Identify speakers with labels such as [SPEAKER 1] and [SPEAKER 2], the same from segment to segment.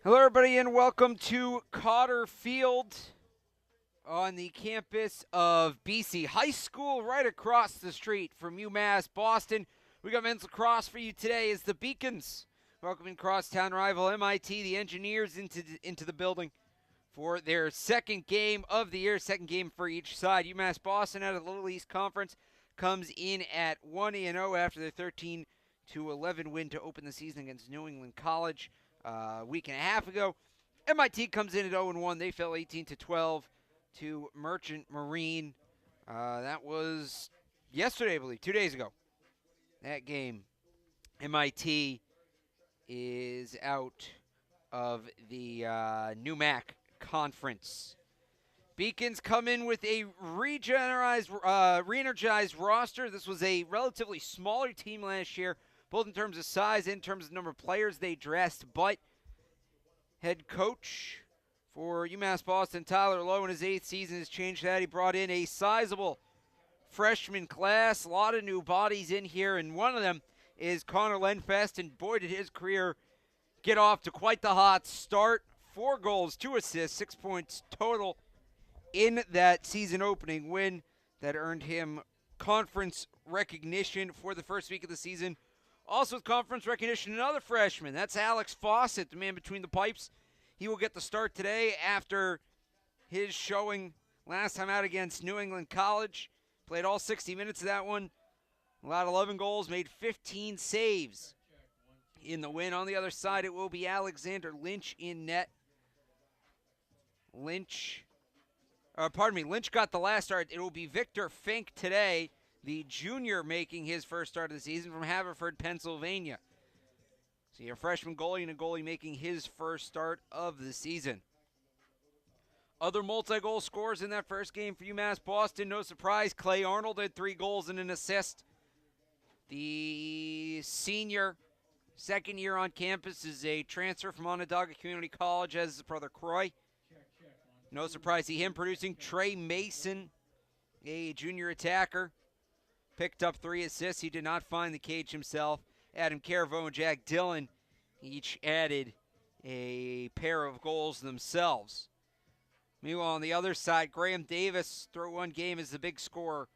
[SPEAKER 1] Hello, everybody, and welcome to Cotter Field on the campus of BC High School, right across the street from UMass Boston. We got men's lacrosse for you today as the Beacons welcoming crosstown rival MIT, the Engineers, into the building for their second game of the year, second game for each side. UMass Boston out of the Little East Conference comes in at 1-0 after their 13-11 win to open the season against New England College a week and a half ago. MIT comes in at 0-1. They fell 18-12 to Merchant Marine. That was yesterday, I believe, 2 days ago. That game, MIT is out of the NUMAC Conference. Beacons come in with a re-energized roster. This was a relatively smaller team last year, both in terms of size and in terms of number of players they dressed. But head coach for UMass Boston, Tyler Lowe, in his 8th season has changed that. He brought in a sizable freshman class, a lot of new bodies in here, and one of them is Connor Lenfest, and boy, did his career get off to quite the hot start. 4 goals, 2 assists, 6 points total in that season opening win that earned him conference recognition for the first week of the season. Also with conference recognition, another freshman. That's Alex Fawcett, the man between the pipes. He will get the start today after his showing last time out against New England College. Played all 60 minutes of that one. Allowed 11 goals, made 15 saves in the win. On the other side, it will be Alexander Lynch in net. Lynch got the last start. It will be Victor Fink today, the junior making his first start of the season from Haverford, Pennsylvania. So a freshman goalie and a goalie making his first start of the season. Other multi-goal scorers in that first game for UMass Boston, no surprise, Clay Arnold had 3 goals and an assist. The senior, second year on campus, is a transfer from Onondaga Community College as his brother Croy. No surprise to him producing. Trey Mason, a junior attacker, picked up 3 assists. He did not find the cage himself. Adam Caravo and Jack Dillon each added a pair of goals themselves. Meanwhile, on the other side, Graham Davis, through one game, is the big scorer.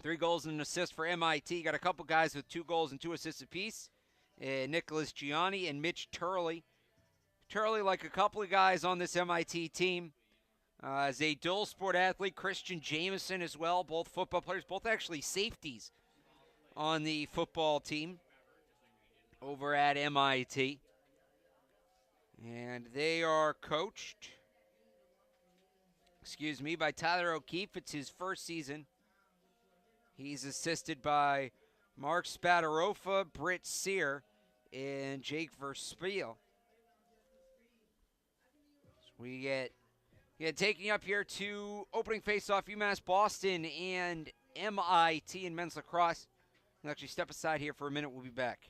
[SPEAKER 1] 3 goals and an assist for MIT. Got a couple guys with 2 goals and 2 assists apiece. Nicholas Gianni and Mitch Turley. Turley, like a couple of guys on this MIT team, is a dual sport athlete. Christian Jameson as well, both football players, both actually safeties on the football team over at MIT. And they are coached, by Tyler O'Keefe. It's his first season. He's assisted by Mark Spatarofa, Britt Sear, and Jake Verspiel. We get taking up here to opening faceoff UMass Boston and MIT in men's lacrosse. We'll actually step aside here for a minute. We'll be back.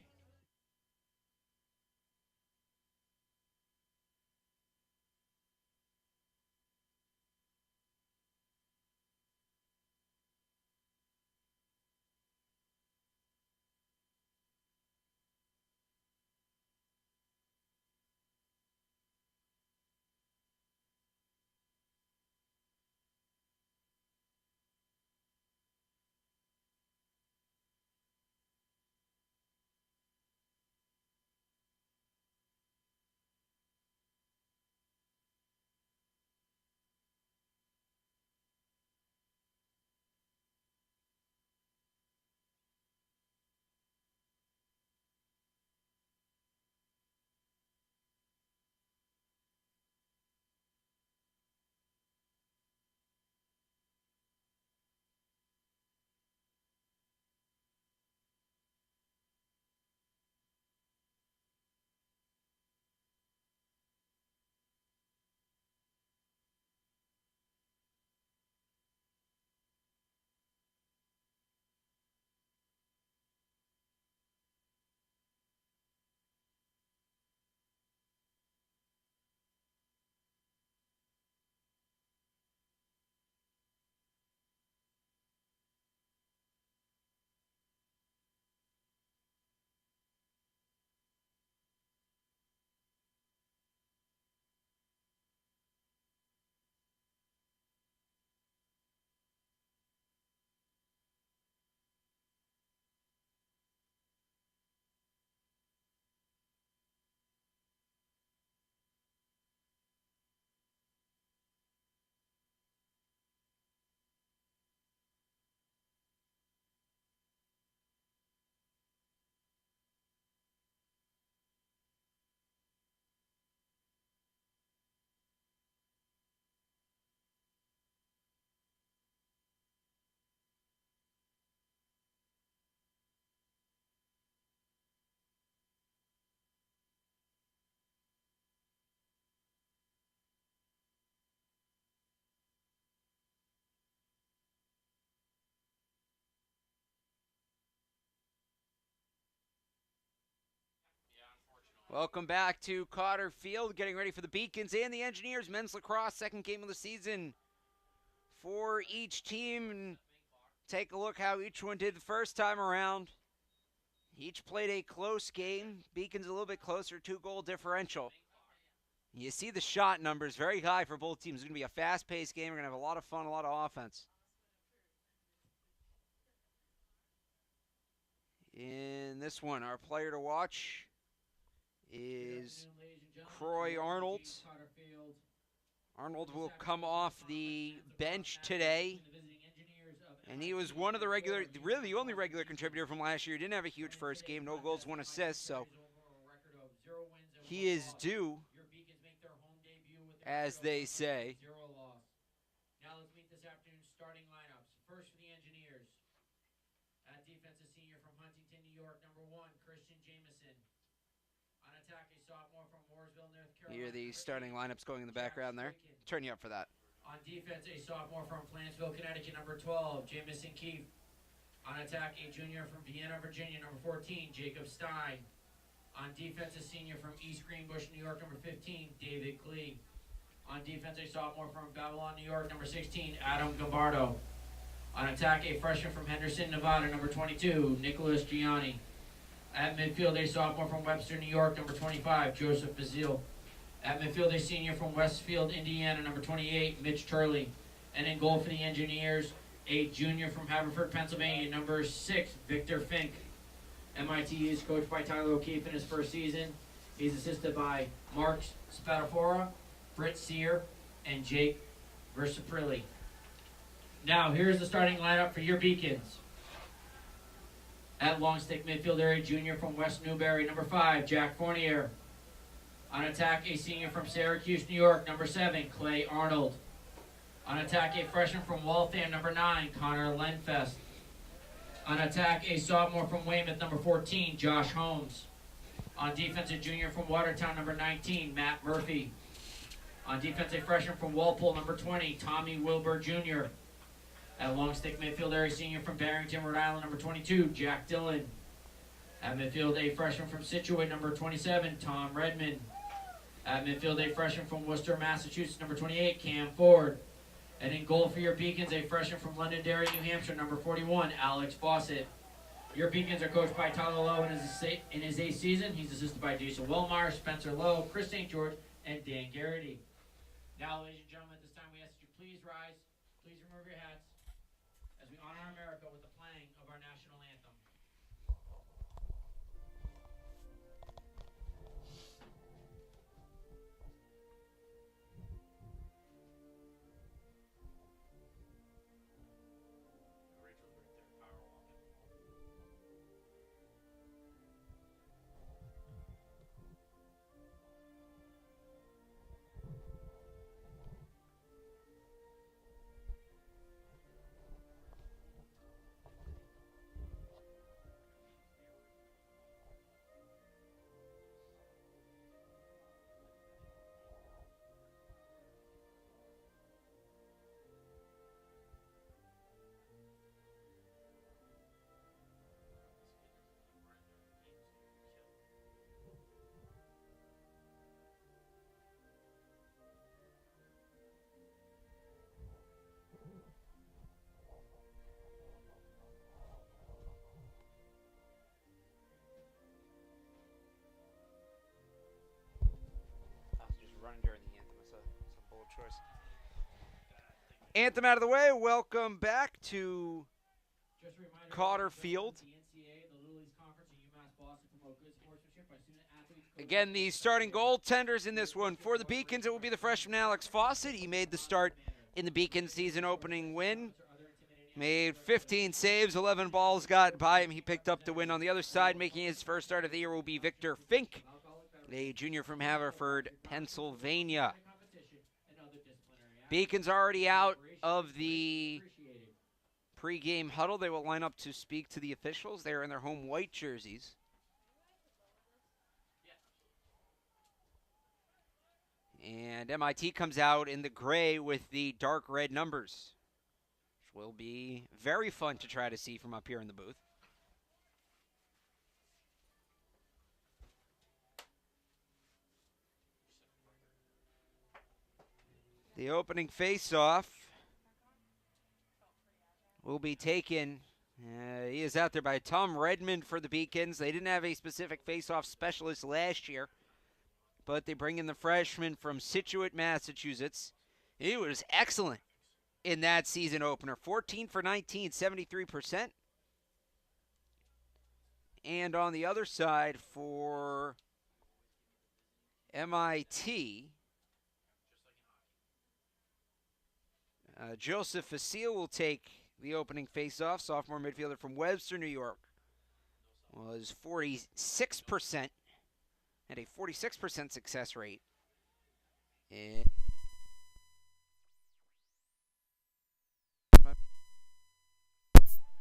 [SPEAKER 1] Welcome back to Cotter Field, getting ready for the Beacons and the Engineers men's lacrosse, second game of the season for each team. And take a look how each one did the first time around. Each played a close game. Beacons a little bit closer, 2-goal differential. You see the shot numbers very high for both teams. It's going to be a fast-paced game. We're going to have a lot of fun, a lot of offense. In this one, our player to watch is Clay Arnold. Arnold will come off the bench today, and he was one of the really the only regular contributor from last year. He didn't have a huge first game, no goals, 1 assist, so he is due, as they say.
[SPEAKER 2] Now let's meet this afternoon's starting lineups. First for the Engineers. At defense, a senior from Huntington, New York, number 1, Christian Jameson. On attack, a sophomore from Mooresville, North Carolina.
[SPEAKER 1] You hear the starting lineups going in the background there? Turn you up for that.
[SPEAKER 2] On defense, a sophomore from Plantsville, Connecticut, number 12, Jameson Keefe. On attack, a junior from Vienna, Virginia, number 14, Jacob Stein. On defense, a senior from East Greenbush, New York, number 15, David Klee. On defense, a sophomore from Babylon, New York, number 16, Adam Gambardo. On attack, a freshman from Henderson, Nevada, number 22, Nicholas Gianni. At midfield, a sophomore from Webster, New York, number 25, Joseph Bazile. At midfield, a senior from Westfield, Indiana, number 28, Mitch Turley. And in goal for the Engineers, a junior from Haverford, Pennsylvania, number 6, Victor Fink. MIT is coached by Tyler O'Keefe in his first season. He's assisted by Mark Spadafora, Britt Sear, and Jake Versaprilli. Now, here's the starting lineup for your Beacons. At long stick midfield area, junior from West Newbury, number 5, Jack Fournier. On attack, a senior from Syracuse, New York, number 7, Clay Arnold. On attack, a freshman from Waltham, number 9, Connor Lenfest. On attack, a sophomore from Weymouth, number 14, Josh Holmes. On defense, a junior from Watertown, number 19, Matt Murphy. On defense, a freshman from Walpole, number 20, Tommy Wilbur Jr. At long stick midfield area, senior from Barrington, Rhode Island, number 22, Jack Dillon. At midfield, a freshman from Scituate, number 27, Tom Redmond. At midfield, a freshman from Worcester, Massachusetts, number 28, Cam Ford. And in goal for your Beacons, a freshman from Londonderry, New Hampshire, number 41, Alex Fawcett. Your Beacons are coached by Tyler Lowe in his 8th season. He's assisted by Jason Wilmar, Spencer Lowe, Chris St. George, and Dan Garrity. Now, ladies and gentlemen, at this time we ask that you please rise, please remove your hats, as we honor America with the playing of our national anthem.
[SPEAKER 1] Running during the anthem. It's a bold choice. Anthem out of the way. Welcome back to Cotter Field. Again, the starting goaltenders in this one. For the Beacons, it will be the freshman Alex Fawcett. He made the start in the Beacons season opening win. Made 15 saves, 11 balls got by him. He picked up the win. On the other side, making his first start of the year will be Victor Fink, a junior from Haverford, Pennsylvania. Beacons already out of the pregame huddle. They will line up to speak to the officials. They are in their home white jerseys. And MIT comes out in the gray with the dark red numbers, which will be very fun to try to see from up here in the booth. The opening face-off will be taken. He is out there by Tom Redmond for the Beacons. They didn't have a specific face-off specialist last year, but they bring in the freshman from Situate, Massachusetts. He was excellent in that season opener. 14 for 19, 73%. And on the other side for MIT, Joseph Facile will take the opening faceoff. Sophomore midfielder from Webster, New York. Was 46%. Had a 46% success rate. And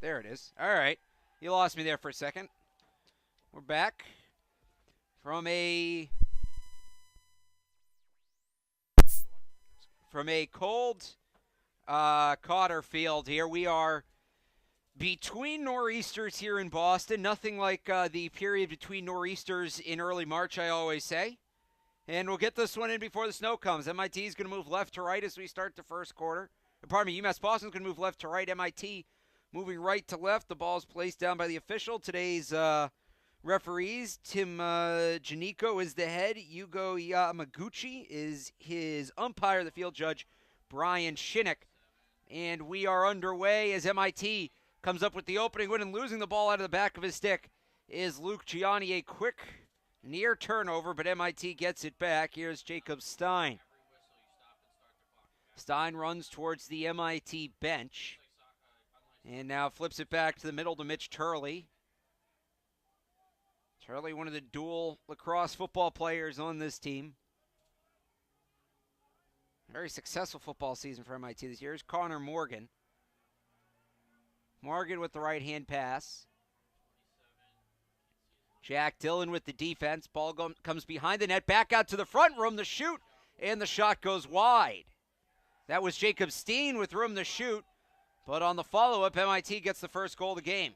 [SPEAKER 1] there it is. All right. You lost me there for a second. We're back from a cold Cotter Field here. We are between nor'easters here in Boston. Nothing like the period between nor'easters in early March, I always say. And we'll get this one in before the snow comes. MIT is going to move left to right as we start the first quarter. Pardon me, UMass Boston is going to move left to right. MIT moving right to left. The ball is placed down by the official. Today's referees, Tim Janico is the head. Yugo Yamaguchi is his umpire, the field judge, Brian Shinnick. And we are underway as MIT comes up with the opening win, and losing the ball out of the back of his stick is Luke Gianni. A quick near turnover, but MIT gets it back. Here's Jacob Stein. Stein runs towards the MIT bench and now flips it back to the middle to Mitch Turley. Turley, one of the dual lacrosse football players on this team. Very successful football season for MIT this year. Here's Connor Morgan. Morgan with the right-hand pass. Jack Dillon with the defense. Ball comes behind the net, back out to the front, room to shoot, and the shot goes wide. That was Jacob Steen with room to shoot, but on the follow-up, MIT gets the first goal of the game.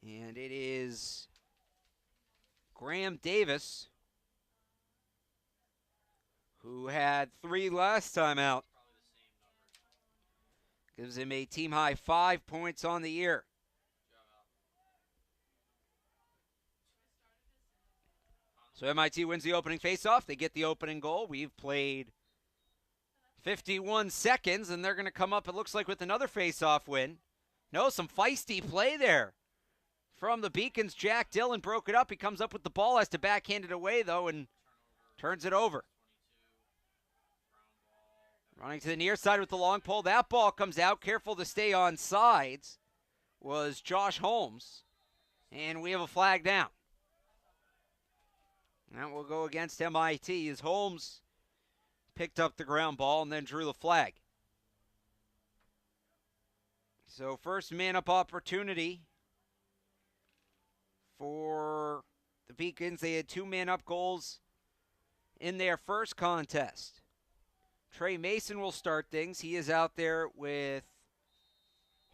[SPEAKER 1] And it is Graham Davis, who had 3 last time out. Gives him a team-high 5 points on the year. So MIT wins the opening faceoff. They get the opening goal. We've played 51 seconds, and they're going to come up, it looks like, with another faceoff win. No, some feisty play there from the Beacons. Jack Dillon broke it up. He comes up with the ball, has to backhand it away, though, and turns it over. Running to the near side with the long pole. That ball comes out. Careful to stay on sides was Josh Holmes. And we have a flag down. That will go against MIT as Holmes picked up the ground ball and then drew the flag. So first man-up opportunity for the Beacons. They had 2 man-up goals in their first contest. Trey Mason will start things. He is out there with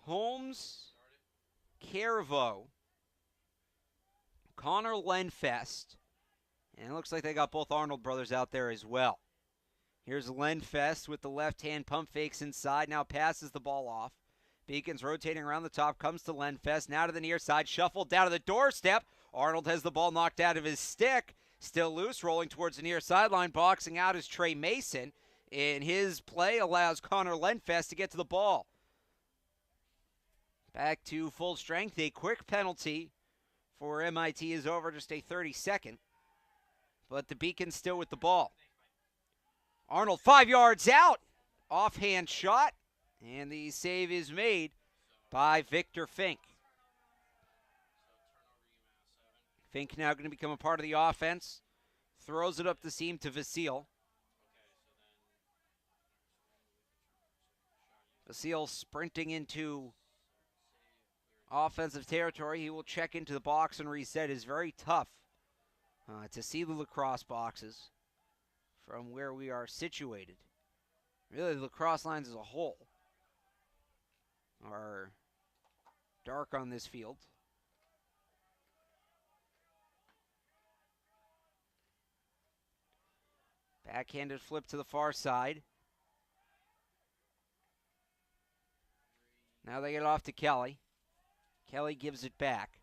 [SPEAKER 1] Holmes, Carvo, Connor Lenfest, and it looks like they got both Arnold brothers out there as well. Here's Lenfest with the left-hand pump fakes inside, now passes the ball off. Beacons rotating around the top, comes to Lenfest, now to the near side, shuffled down to the doorstep. Arnold has the ball knocked out of his stick, still loose, rolling towards the near sideline, boxing out is Trey Mason. And his play allows Connor Lenfest to get to the ball. Back to full strength. A quick penalty for MIT is over, just a 30-second. But the Beacons still with the ball. Arnold 5 yards out. Offhand shot. And the save is made by Victor Fink. Fink now going to become a part of the offense. Throws it up the seam to Vasile. Vasile sprinting into offensive territory. He will check into the box and reset. It is very tough to see the lacrosse boxes from where we are situated. Really, the lacrosse lines as a whole are dark on this field. Backhanded flip to the far side. Now they get it off to Kelly. Kelly gives it back.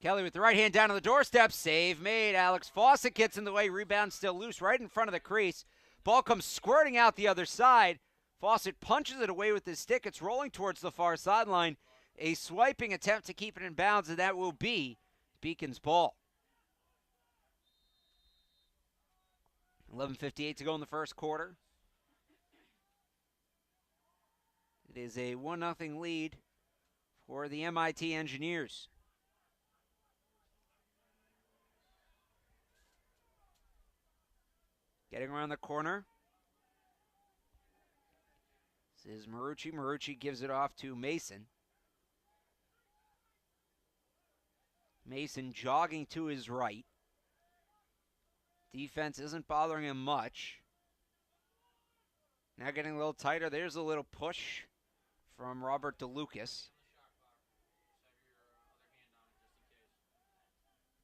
[SPEAKER 1] Kelly with the right hand down on the doorstep. Save made. Alex Fawcett gets in the way. Rebound still loose right in front of the crease. Ball comes squirting out the other side. Fawcett punches it away with his stick. It's rolling towards the far sideline. A swiping attempt to keep it in bounds, and that will be Beacon's ball. 11:58 to go in the first quarter. It is a 1-0 lead for the MIT Engineers. Getting around the corner. This is Marucci. Marucci gives it off to Mason. Mason jogging to his right. Defense isn't bothering him much. Now getting a little tighter. There's a little push from Robert DeLucas.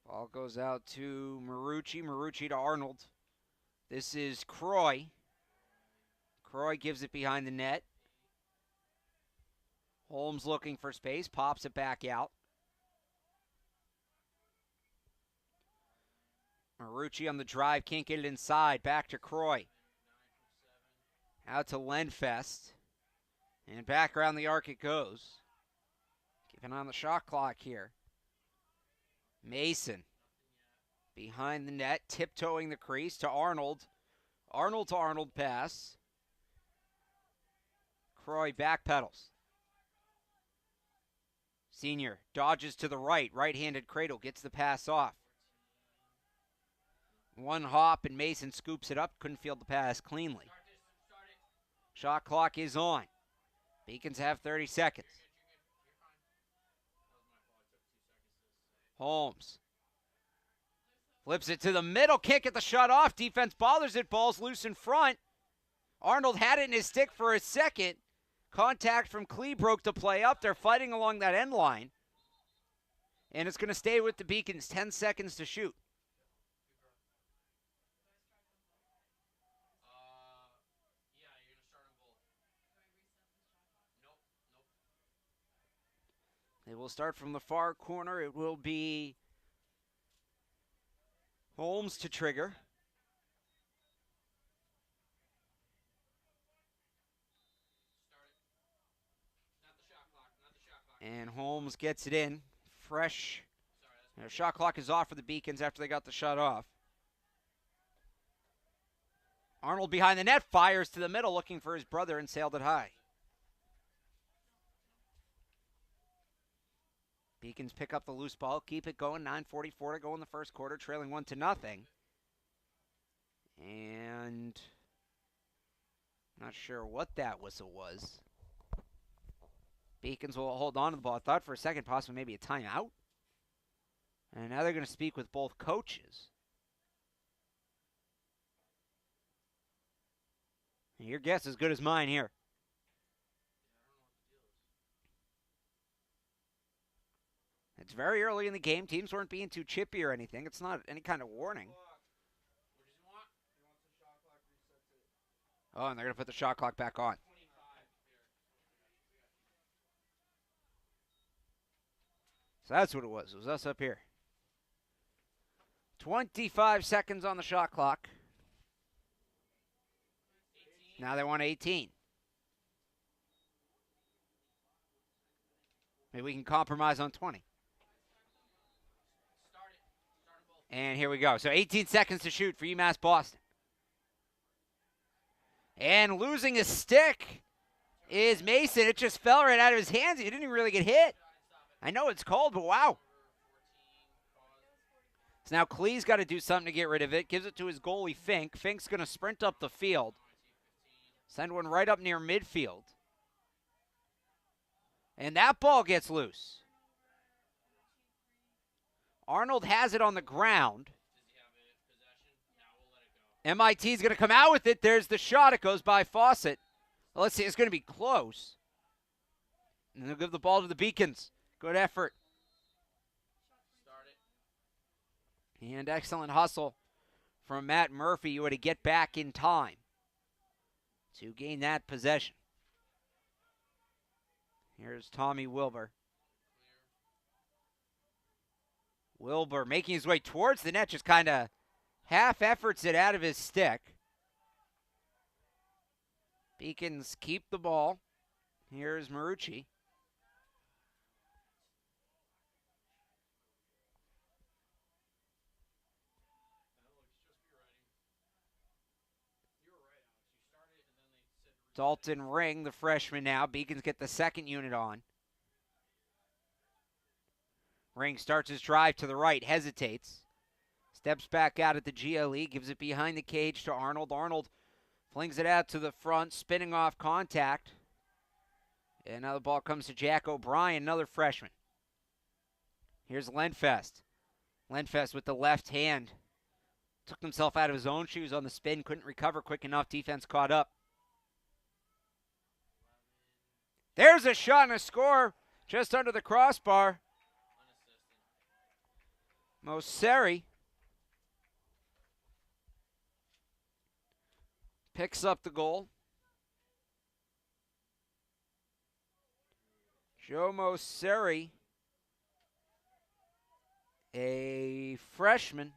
[SPEAKER 1] Ball goes out to Marucci. Marucci to Arnold. This is Croy. Croy gives it behind the net. Holmes looking for space. Pops it back out. Marucci on the drive. Can't get it inside. Back to Croy. Out to Lenfest. And back around the arc it goes. Keeping on the shot clock here. Mason. Behind the net. Tiptoeing the crease to Arnold. Arnold to Arnold pass. Croy backpedals. Senior dodges to the right. Right-handed cradle. Gets the pass off. One hop and Mason scoops it up. Couldn't field the pass cleanly. Shot clock is on. Beacons have 30 seconds. Holmes. Flips it to the middle. Can't get the shot off. Defense bothers it. Ball's loose in front. Arnold had it in his stick for a second. Contact from Klee broke the play up. They're fighting along that end line. And it's going to stay with the Beacons. 10 seconds to shoot. They will start from the far corner. It will be Holmes to trigger. And Holmes gets it in. Fresh. Shot clock is off for the Beacons after they got the shot off. Arnold behind the net. Fires to the middle looking for his brother and sailed it high. Beacons pick up the loose ball, keep it going. 9:44 to go in the first quarter, trailing 1-0. And not sure what that whistle was. Beacons will hold on to the ball. I thought for a second possibly maybe a timeout. And now they're going to speak with both coaches. And your guess is as good as mine here. It's very early in the game. Teams weren't being too chippy or anything. It's not any kind of warning. Oh, and they're going to put the shot clock back on. So that's what it was. It was us up here. 25 seconds on the shot clock. Now they want 18. Maybe we can compromise on 20. And here we go. So 18 seconds to shoot for UMass Boston. And losing his stick is Mason. It just fell right out of his hands. He didn't even really get hit. I know it's cold, but wow. So now Klee's got to do something to get rid of it. Gives it to his goalie, Fink. Fink's going to sprint up the field. Send one right up near midfield. And that ball gets loose. Arnold has it on the ground. MIT's going to come out with it. There's the shot. It goes by Fawcett. Well, let's see. It's going to be close. And they'll give the ball to the Beacons. Good effort. And excellent hustle from Matt Murphy to get back in time to gain that possession. Here's Tommy Wilbur. Wilbur making his way towards the net, just kind of half efforts it out of his stick. Beacons keep the ball. Here's Marucci. Dalton Ring, the freshman now. Beacons get the second unit on. Ring starts his drive to the right, hesitates. Steps back out at the GLE, gives it behind the cage to Arnold. Arnold flings it out to the front, spinning off contact. And now the ball comes to Jack O'Brien, another freshman. Here's Lenfest. Lenfest with the left hand. Took himself out of his own shoes on the spin, couldn't recover quick enough. Defense caught up. There's a shot and a score just under the crossbar. Moseri picks up the goal. Joe Moseri, a freshman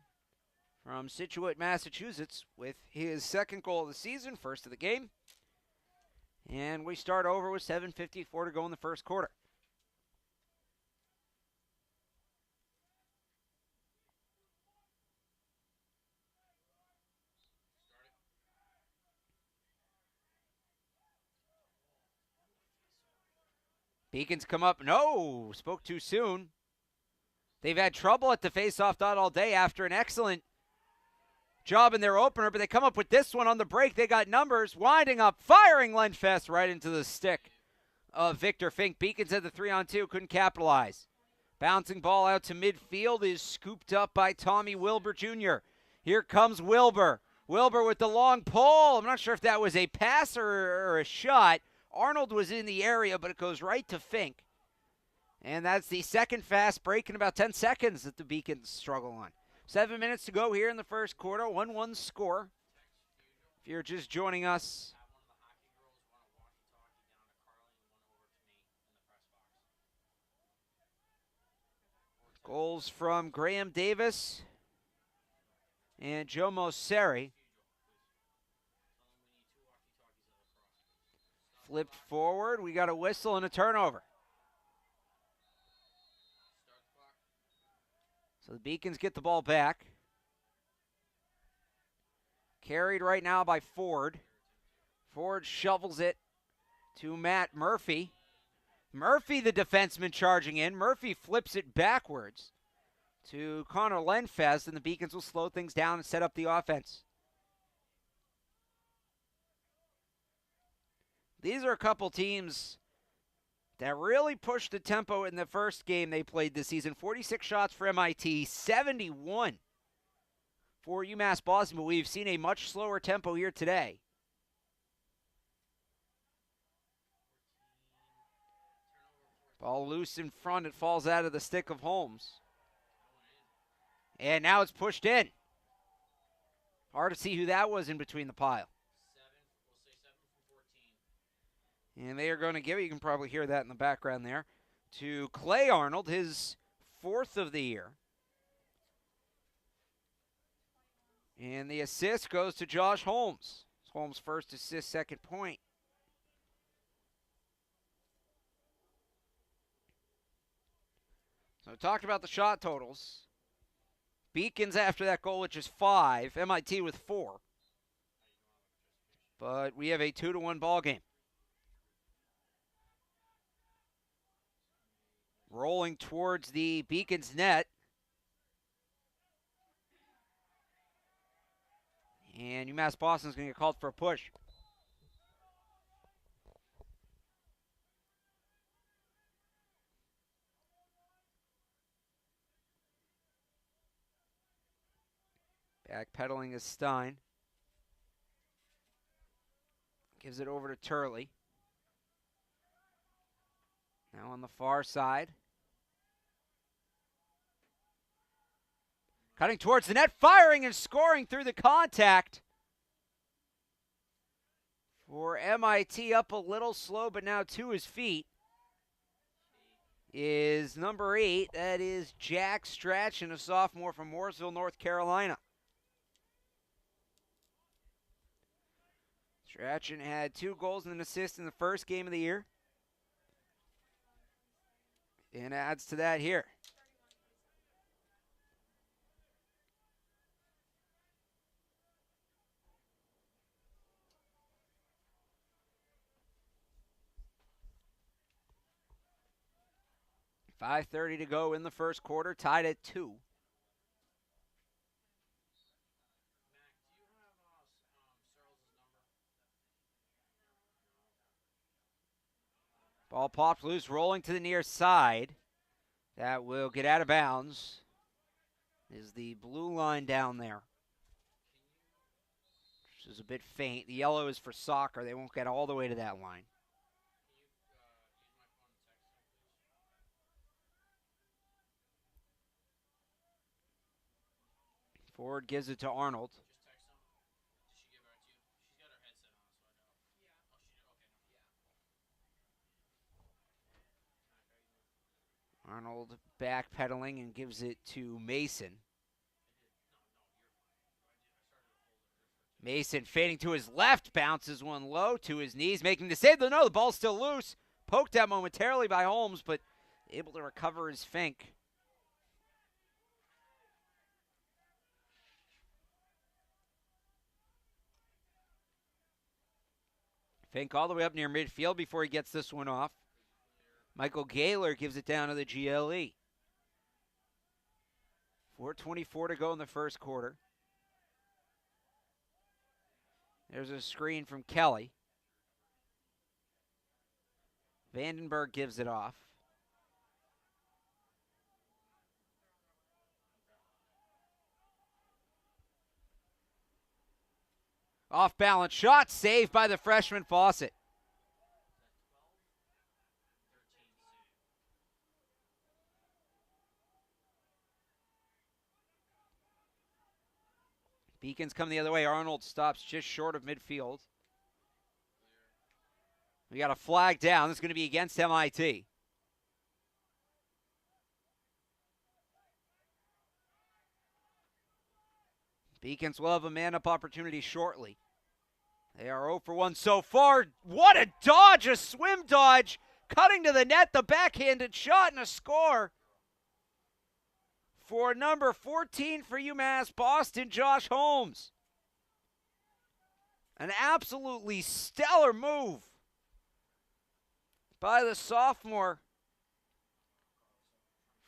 [SPEAKER 1] from Scituate, Massachusetts, with his second goal of the season, first of the game. And we start over with 7:54 to go in the first quarter. Beacons come up. No, spoke too soon. They've had trouble at the faceoff dot all day after an excellent job in their opener, but they come up with this one on the break. They got numbers, winding up, firing Lenfest right into the stick of Victor Fink. Beacons had the 3-on-2, couldn't capitalize. Bouncing ball out to midfield is scooped up by Tommy Wilbur Jr. Here comes Wilbur. Wilbur with the long pull. I'm not sure if that was a pass or a shot. Arnold was in the area, but it goes right to Fink. And that's the second fast break in about 10 seconds that the Beacons struggle on. 7 minutes to go here in the first quarter. 1-1 score. If you're just joining us, goals from Graham Davis and Joe Moseri. Flipped forward. We got a whistle and a turnover. So the Beacons get the ball back. Carried right now by Ford. Ford shovels it to Matt Murphy. Murphy, the defenseman, charging in. Murphy flips it backwards to Connor Lenfest, and the Beacons will slow things down and set up the offense. These are a couple teams that really pushed the tempo in the first game they played this season. 46 shots for MIT, 71 for UMass Boston, but we've seen a much slower tempo here today. Ball loose in front, it falls out of the stick of Holmes. And now it's pushed in. Hard to see who that was in between the pile. And they are going to give it, you can probably hear that in the background there, to Clay Arnold, his fourth of the year. And the assist goes to Josh Holmes. Holmes' first assist, second point. So we talked about the shot totals. Beacons after that goal, which is 5. MIT with 4. But we have a 2-1 ball game. Rolling towards the Beacons net. And UMass Boston is going to get called for a push. Backpedaling is Stein. Gives it over to Turley. Now on the far side. Cutting towards the net, firing and scoring through the contact. For MIT, up a little slow, but now to his feet is number 8. That is Jack Strachan, a sophomore from Mooresville, North Carolina. Strachan had 2 goals and an assist in the first game of the year. And adds to that here. .5:30 to go in the first quarter, tied at 2. Ball popped loose, rolling to the near side. That will get out of bounds. Is the blue line down there. Which is a bit faint. The yellow is for soccer. They won't get all the way to that line. Forward gives it to Arnold. Arnold backpedaling and gives it to Mason. Mason fading to his left, bounces one low to his knees, making the save. No, the ball's still loose. Poked out momentarily by Holmes, but able to recover his fink. Fink all the way up near midfield before he gets this one off. Michael Gaylor gives it down to the GLE. 4:24 to go in the first quarter. There's a screen from Kelly. Vandenberg gives it off. Off balance shot, saved by the freshman Fawcett. Beacons come the other way. Arnold stops just short of midfield. We got a flag down. This is going to be against MIT. Beacons will have a man-up opportunity shortly. They are 0 for 1 so far. What a dodge, a swim dodge. Cutting to the net, the backhanded shot and a score. For number 14 for UMass Boston, Josh Holmes. An absolutely stellar move by the sophomore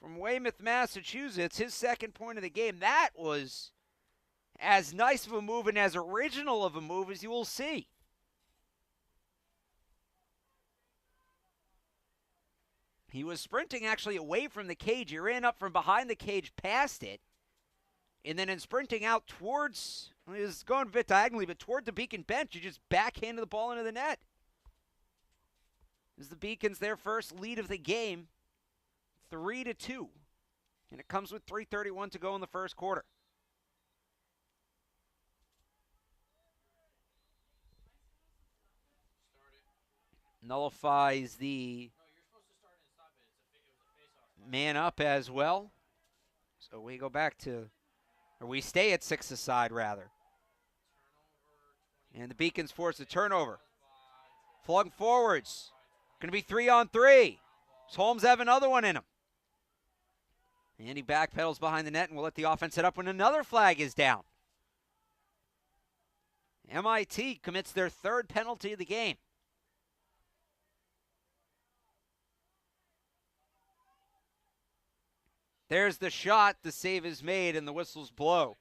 [SPEAKER 1] from Weymouth, Massachusetts. His second point of the game. That was as nice of a move and as original of a move as you will see. He was sprinting actually away from the cage. He ran up from behind the cage past it. And then in sprinting out towards, he was going a bit diagonally, but toward the Beacon bench, he just backhanded the ball into the net. This is the Beacons, their first lead of the game, 3-2. And it comes with 3:31 to go in the first quarter. Nullifies the man up as well. So we go back to, or we stay at 6-a-side rather. And the Beacons force a turnover. Flung forwards. Going to be 3-on-3. Does Holmes have another one in him? And he backpedals behind the net and will let the offense set up when another flag is down. MIT commits their third penalty of the game. There's the shot. The save is made and the whistles blow.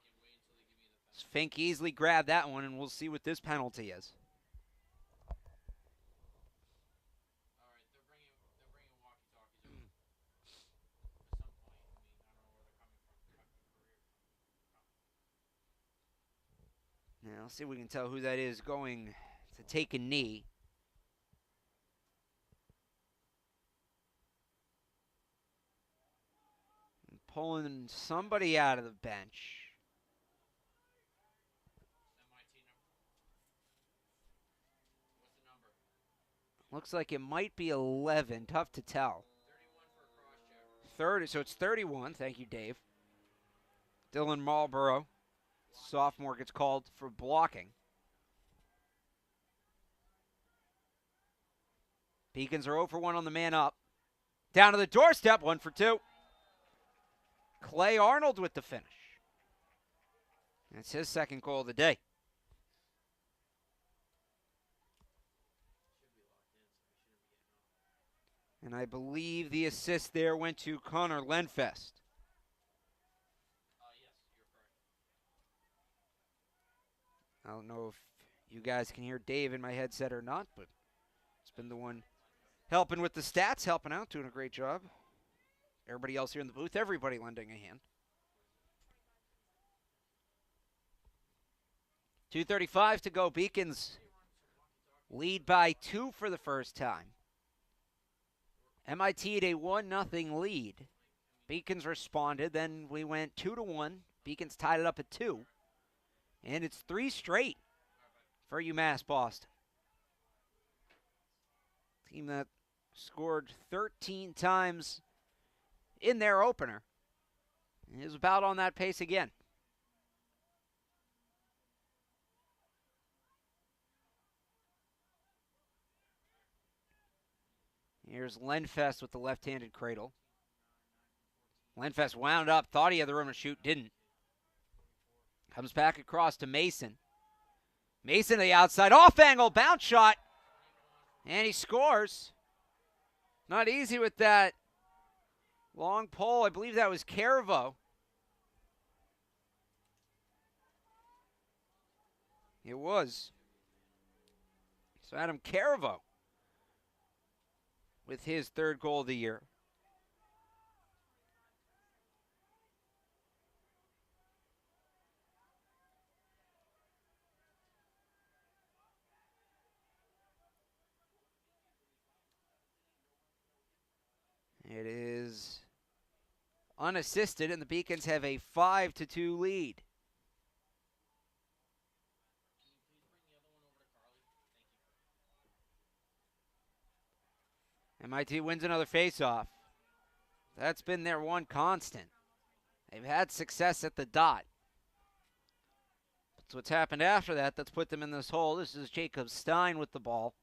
[SPEAKER 1] Fink easily grabbed that one, and we'll see what this penalty is. Now, let's see if we can tell who that is going to take a knee. pulling somebody out of the bench.
[SPEAKER 2] MIT number. What's the number?
[SPEAKER 1] Looks like it might be 11. Tough to tell.
[SPEAKER 2] 31 for a cross check.
[SPEAKER 1] 30, so it's 31. Thank you, Dave. Dylan Marlborough, sophomore, gets called for blocking. Beacons are 0 for 1 on the man up. Down to the doorstep, 1 for 2. Clay Arnold with the finish. That's his second goal of the day. And I believe the assist there went to Connor Lenfest.
[SPEAKER 2] Yes, you're correct.
[SPEAKER 1] I don't know if you guys can hear Dave in my headset or not, but it's been the one helping with the stats, helping out, doing a great job. Everybody else here in the booth, everybody lending a hand. 2:35 to go. Beacons lead by 2 for the first time. MIT at a 1-0 lead. Beacons responded. Then we went 2-1. Beacons tied it up at 2. And it's 3 straight for UMass Boston. Team that scored 13 times in their opener is about on that pace again. Here's Lenfest with the left-handed cradle. Lenfest wound up, thought he had the room to shoot, didn't. Comes back across to Mason. Mason to the outside, off-angle, bounce shot. And he scores. Not easy with that long pole. I believe that was Caravo. It was. So Adam Caravo with his third goal of the year. It is unassisted, and the Beacons have a 5-2 lead. MIT wins another faceoff. That's been their one constant. They've had success at the dot. That's what's happened after that that's put them in this hole. This is Jacob Stein with the ball.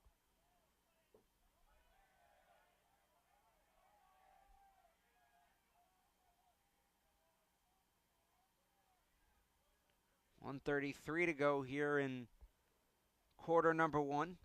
[SPEAKER 1] .133 to go here in quarter number 1.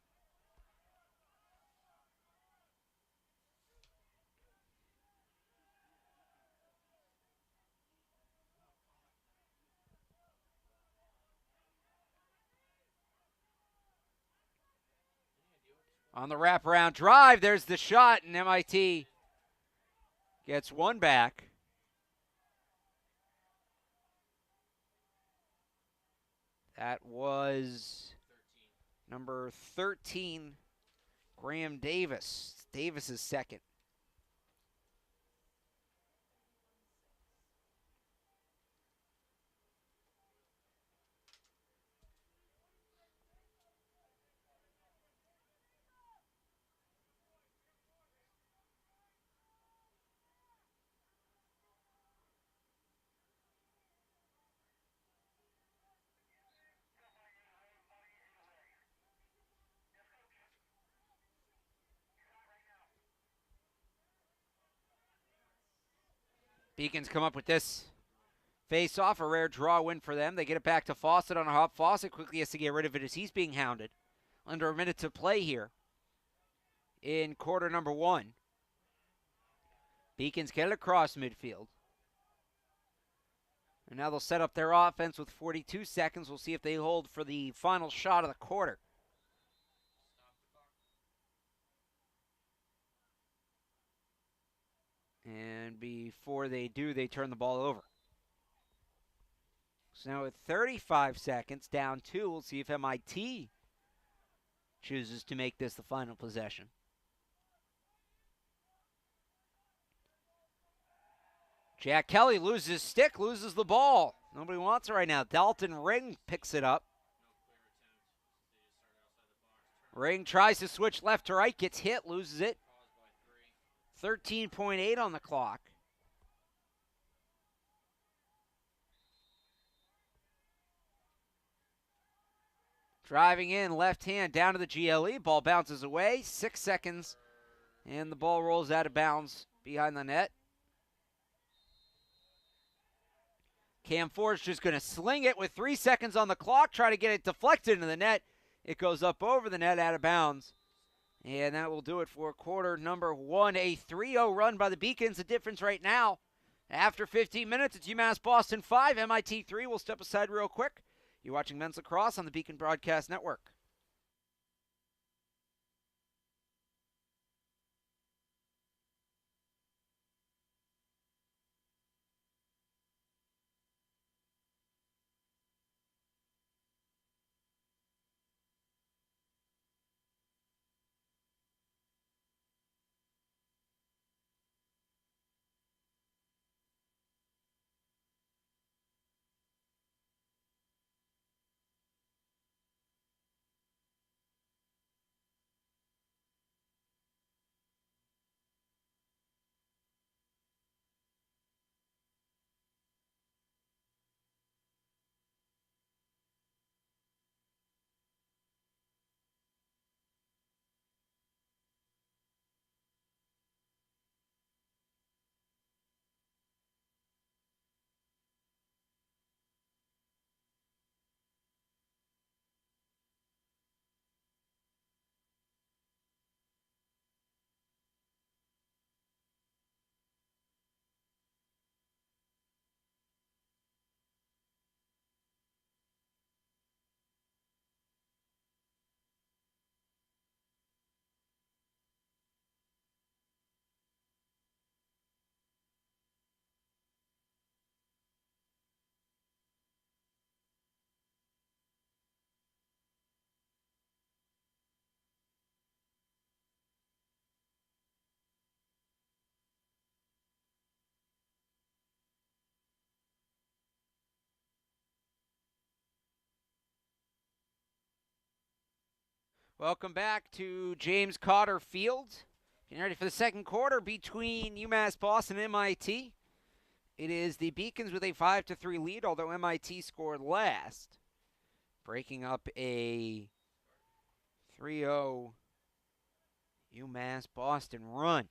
[SPEAKER 1] On the wraparound drive, there's the shot, and MIT gets one back. That was number 13, Graham Davis. Davis is second. Beacons come up with this face-off, a rare draw win for them. They get it back to Fawcett on a hop. Fawcett quickly has to get rid of it as he's being hounded. Under a minute to play here in quarter number 1. Beacons get it across midfield. And now they'll set up their offense with 42 seconds. We'll see if they hold for the final shot of the quarter. And before they do, they turn the ball over. So now with 35 seconds, down 2, we'll see if MIT chooses to make this the final possession. Jack Kelly loses his stick, loses the ball. Nobody wants it right now. Dalton Ring picks it up. Ring tries to switch left to right, gets hit, loses it. 13.8 on the clock. Driving in, left hand down to the GLE. Ball bounces away. 6 seconds, and the ball rolls out of bounds behind the net. Cam Ford's just going to sling it with 3 seconds on the clock, try to get it deflected into the net. It goes up over the net, out of bounds. And that will do it for quarter number 1. A 3-0 run by the Beacons. The difference right now, after 15 minutes, it's UMass Boston 5, MIT 3. We'll step aside real quick. You're watching Men's Lacrosse on the Beacon Broadcast Network. Welcome back to James Cotter Field. Getting ready for the second quarter between UMass Boston and MIT. It is the Beacons with a 5-3 lead, although MIT scored last, breaking up a 3-0 UMass Boston run.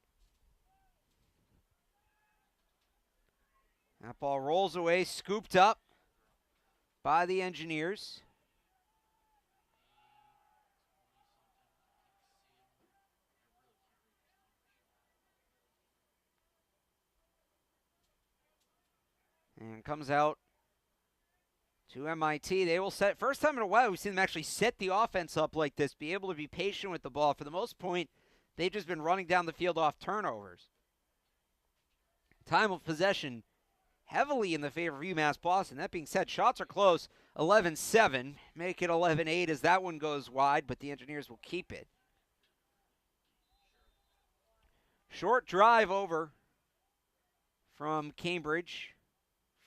[SPEAKER 1] That ball rolls away, scooped up by the Engineers. And comes out to MIT. They will set, first time in a while we've seen them actually set the offense up like this, be able to be patient with the ball. For the most part, they've just been running down the field off turnovers. Time of possession heavily in the favor of UMass Boston. That being said, shots are close. 11-7. Make it 11-8 as that one goes wide, but the Engineers will keep it. Short drive over from Cambridge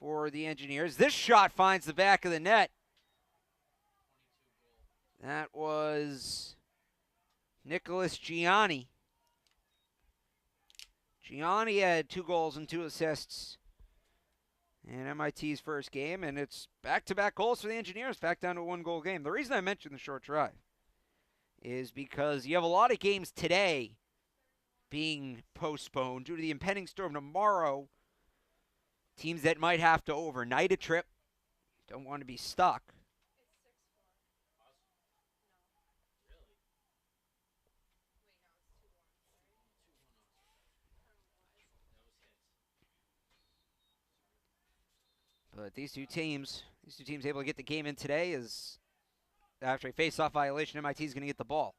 [SPEAKER 1] for the Engineers. This shot finds the back of the net. That was Nicholas Gianni. Gianni had 2 goals and 2 assists in MIT's first game, and it's back-to-back goals for the Engineers, back down to a 1-goal game. The reason I mentioned the short drive is because you have a lot of games today being postponed due to the impending storm tomorrow. Teams that might have to overnight a trip, don't want to be stuck. But these two teams able to get the game in today is after a face-off violation, MIT is going to get the ball.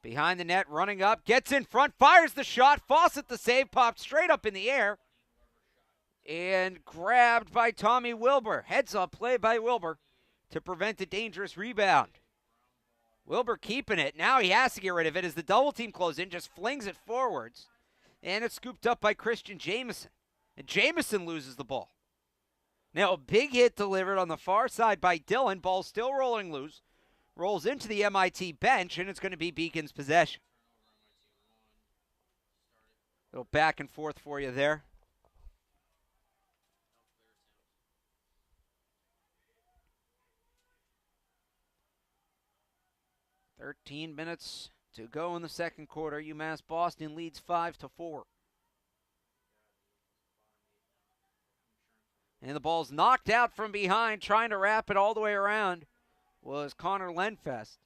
[SPEAKER 1] Behind the net, running up, gets in front, fires the shot. Fawcett the save, popped straight up in the air. And grabbed by Tommy Wilbur. Heads up play by Wilbur to prevent a dangerous rebound. Wilbur keeping it. Now he has to get rid of it as the double team closes in, just flings it forwards. And it's scooped up by Christian Jamison. And Jamison loses the ball. Now a big hit delivered on the far side by Dillon. Ball still rolling loose. Rolls into the MIT bench, and it's going to be Beacon's possession. A little back and forth for you there. "13 minutes to go in the second quarter. UMass Boston leads 5-4. And the ball's knocked out from behind, trying to wrap it all the way around was Connor Lenfest.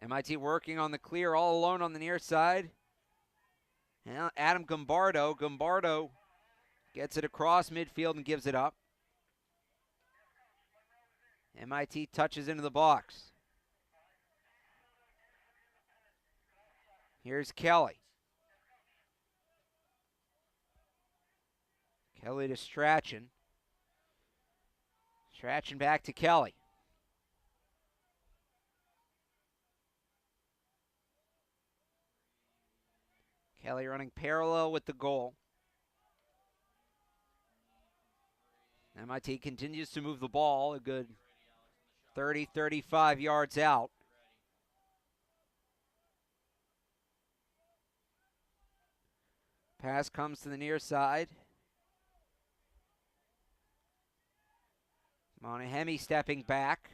[SPEAKER 1] MIT working on the clear all alone on the near side. Now Adam Gombardo. Gombardo gets it across midfield and gives it up. MIT touches into the box. Here's Kelly. Kelly to Strachan. Strachan back to Kelly. Kelly running parallel with the goal. MIT continues to move the ball a good 30, 35 yards out. Pass comes to the near side. Monahemi stepping back.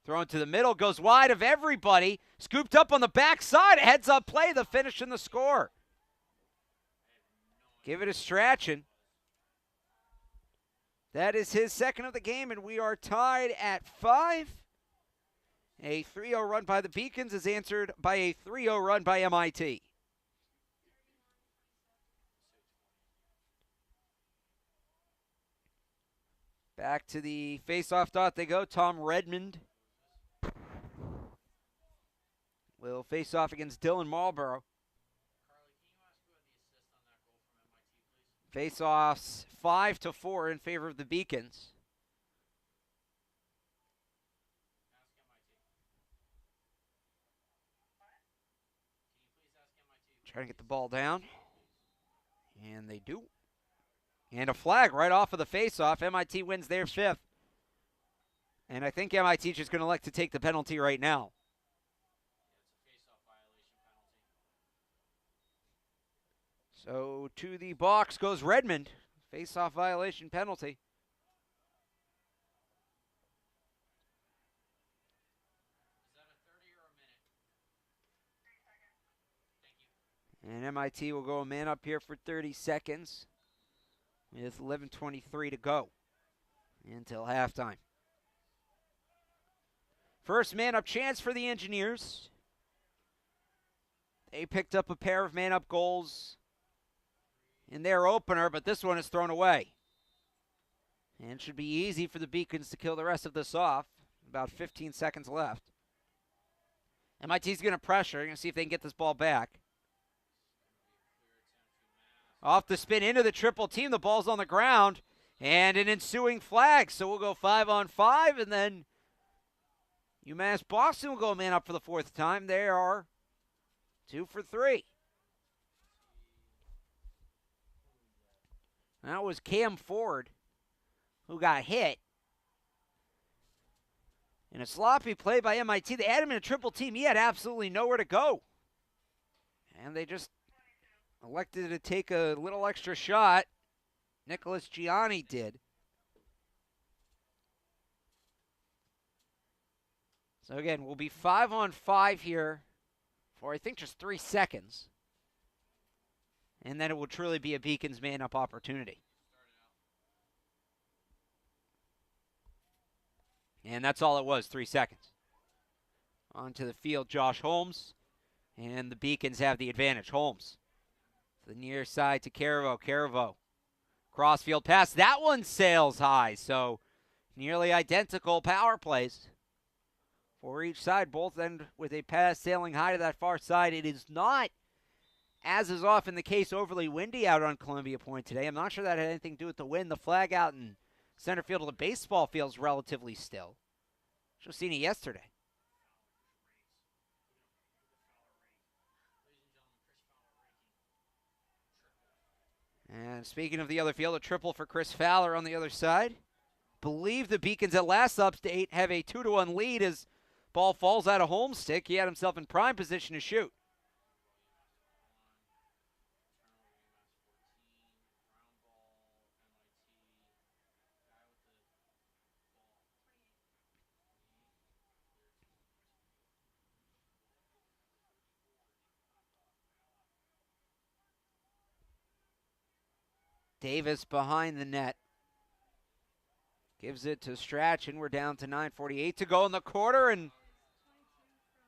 [SPEAKER 1] Thrown to the middle, goes wide of everybody. Scooped up on the backside. A heads-up play, the finish and the score. Give it a Strachan. That is his second of the game, and we are tied at 5. A 3-0 run by the Beacons is answered by a 3-0 run by MIT. Back to the face-off dot they go. Tom Redmond will face off against Dylan Marlborough. Face-offs 5-4 in favor of the Beacons. Trying to get the ball down. And they do. And a flag right off of the face-off. MIT wins their 5th. And I think MIT is just going to elect to take the penalty right now. So to the box goes Redmond. Face-off violation penalty. And MIT will go a man up here for 30 seconds. With 11:23 to go until halftime. First man-up chance for the Engineers. They picked up a pair of man-up goals in their opener, but this one is thrown away. And it should be easy for the Beacons to kill the rest of this off. About 15 seconds left. MIT's going to pressure. Going to see if they can get this ball back. Off the spin into the triple team. The ball's on the ground. And an ensuing flag. So we'll go 5-on-5. And then UMass Boston will go man up for the 4th time. They are 2 for 3. That was Cam Ford who got hit. In a sloppy play by MIT. They had him in a triple team. He had absolutely nowhere to go. And they just elected to take a little extra shot. Nicholas Gianni did. So again, we'll be 5-on-5 here for I think just 3 seconds. And then it will truly be a Beacons man-up opportunity. And that's all it was, 3 seconds. Onto the field, Josh Holmes. And the Beacons have the advantage. Holmes. the near side to Caravo. Caravo. Crossfield pass. That one sails high. So nearly identical power plays for each side. Both end with a pass sailing high to that far side. It is not, as is often the case, overly windy out on Columbia Point today. I'm not sure that had anything to do with the wind. The flag out in center field of the baseball field's relatively still. Should have seen it yesterday. And speaking of the other field, a triple for Chris Fowler on the other side. Believe the Beacons at last update have a 2-1 lead as ball falls out of home stick. He had himself in prime position to shoot. Davis behind the net. Gives it to Strachan. We're down to 9:48 to go in the quarter, and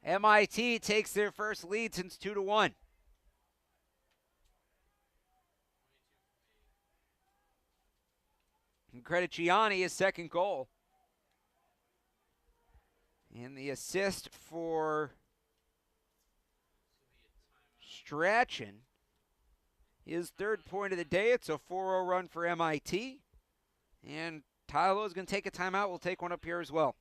[SPEAKER 1] MIT takes their first lead since 2-1. And credit Gianni his second goal. And the assist for Strachan, his third point of the day. It's a 4-0 run for MIT. And Tylo is going to take a timeout. We'll take one up here as well.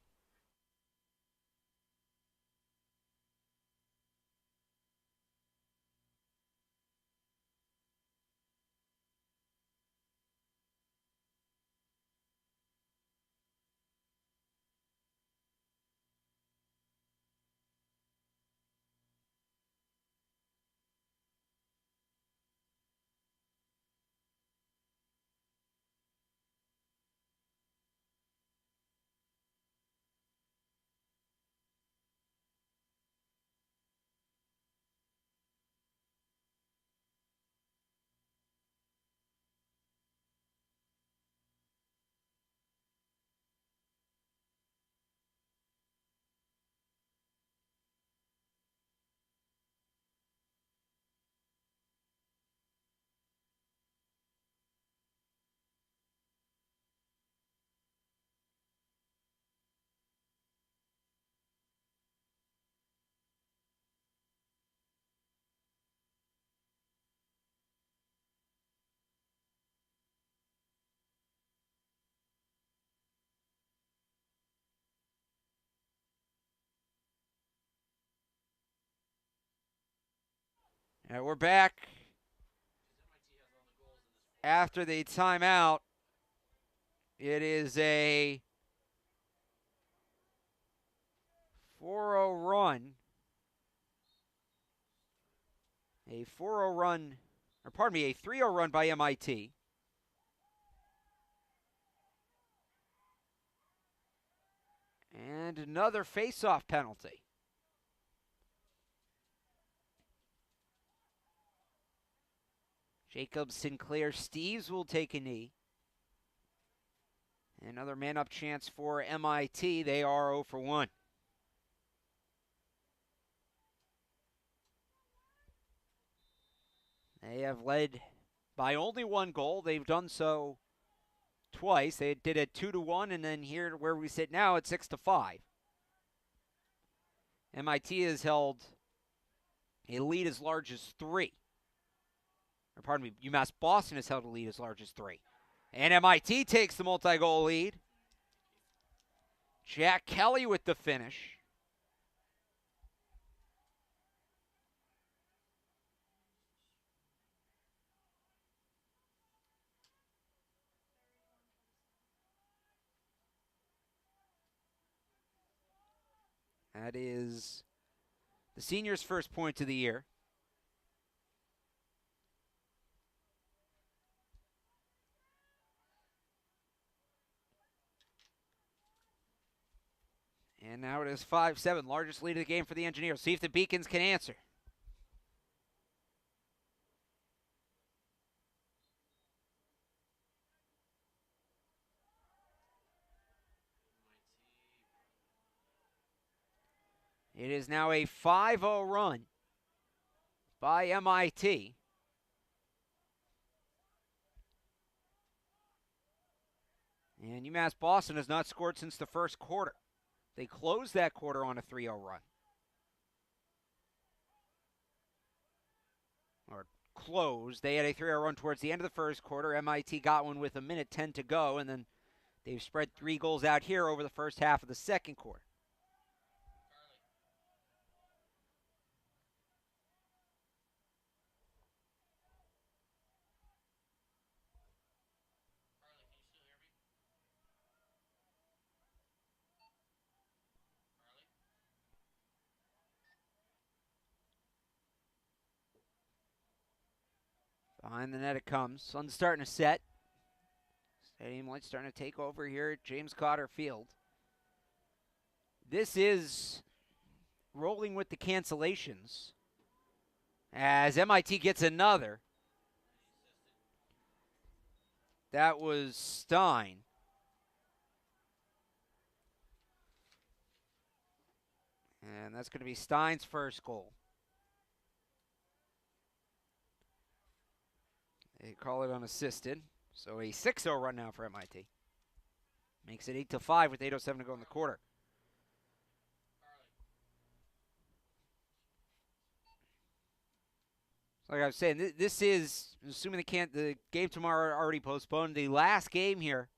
[SPEAKER 1] And we're back after the timeout. It is a 4-0 run. A 4-0 run, or pardon me, a 3-0 run by MIT. And another face-off penalty. Jacob Sinclair Steves will take a knee. Another man-up chance for MIT. They are 0 for 1. They have led by only one goal. They've done so twice. They did it 2-1, and then here where we sit now at 6-5. MIT has held a lead as large as 3. Or pardon me, UMass Boston has held a lead as large as 3. And MIT takes the multi-goal lead. Jack Kelly with the finish. That is the seniors' first point of the year. And now it is 5-7, largest lead of the game for the Engineers. See if the Beacons can answer. It is now a 5-0 run by MIT. And UMass Boston has not scored since the first quarter. They closed that quarter on a 3-0 run. Or closed. They had a 3-0 run towards the end of the first quarter. MIT got one with 1:10 to go, and then they've spread 3 goals out here over the first half of the second quarter. Behind the net it comes. Sun's starting to set. Stadium lights starting to take over here at James Cotter Field. This is rolling with the cancellations as MIT gets another. That was Stein. And that's going to be Stein's first goal. They call it unassisted. So a 6-0 run now for MIT. Makes it 8-5 with 8:07 to go in the quarter. So like I was saying, this is, assuming the game tomorrow already postponed, the last game here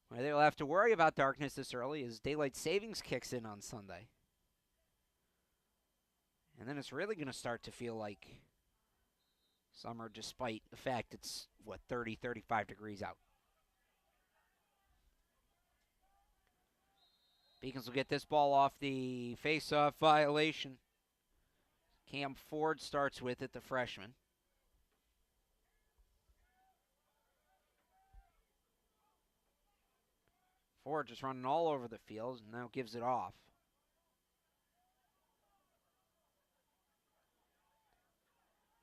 [SPEAKER 1] where they'll have to worry about darkness this early as daylight savings kicks in on Sunday. And then it's really going to start to feel like summer, despite the fact it's, 30, 35 degrees out. Beacons will get this ball off the face-off violation. Cam Ford starts with it, the freshman. Ford just running all over the field and now gives it off.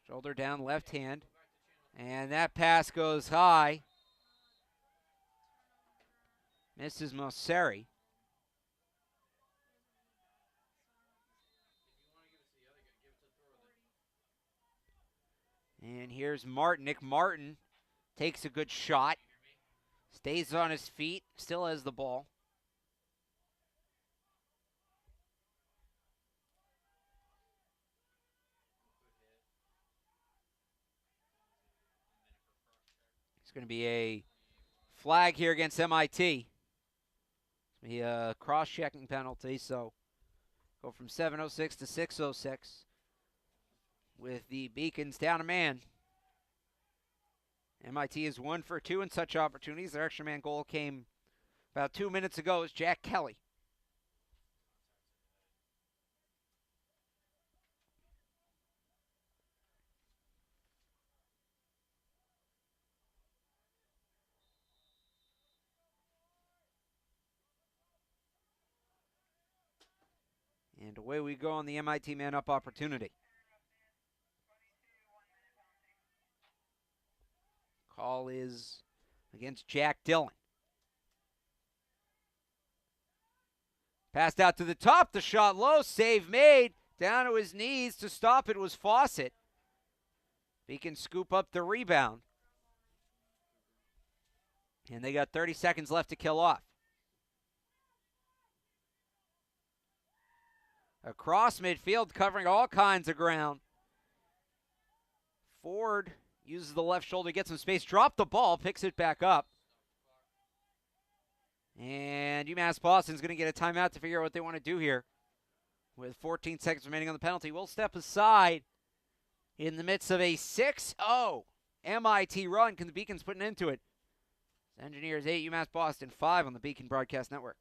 [SPEAKER 1] Shoulder down, left hand. And that pass goes high. Misses Mosseri. And here's Martin. Nick Martin takes a good shot. Stays on his feet. Still has the ball. It's going to be a flag here against MIT. It's going to be a cross-checking penalty, so go from 7:06 to 6:06 with the Beacons down a man. MIT is 1 for 2 in such opportunities. Their extra man goal came about 2 minutes ago as Jack Kelly. And away we go on the MIT man-up opportunity. Call is against Jack Dillon. Passed out to the top, the shot low, save made. Down to his knees to stop it was Fawcett. He can scoop up the rebound. And they got 30 seconds left to kill off. Across midfield, covering all kinds of ground. Ford uses the left shoulder, gets some space, dropped the ball, picks it back up. And UMass Boston's going to get a timeout to figure out what they want to do here. With 14 seconds remaining on the penalty, we'll step aside in the midst of a 6-0 MIT run. Can the Beacons put an end to it? Engineers 8, UMass Boston 5 on the Beacon Broadcast Network.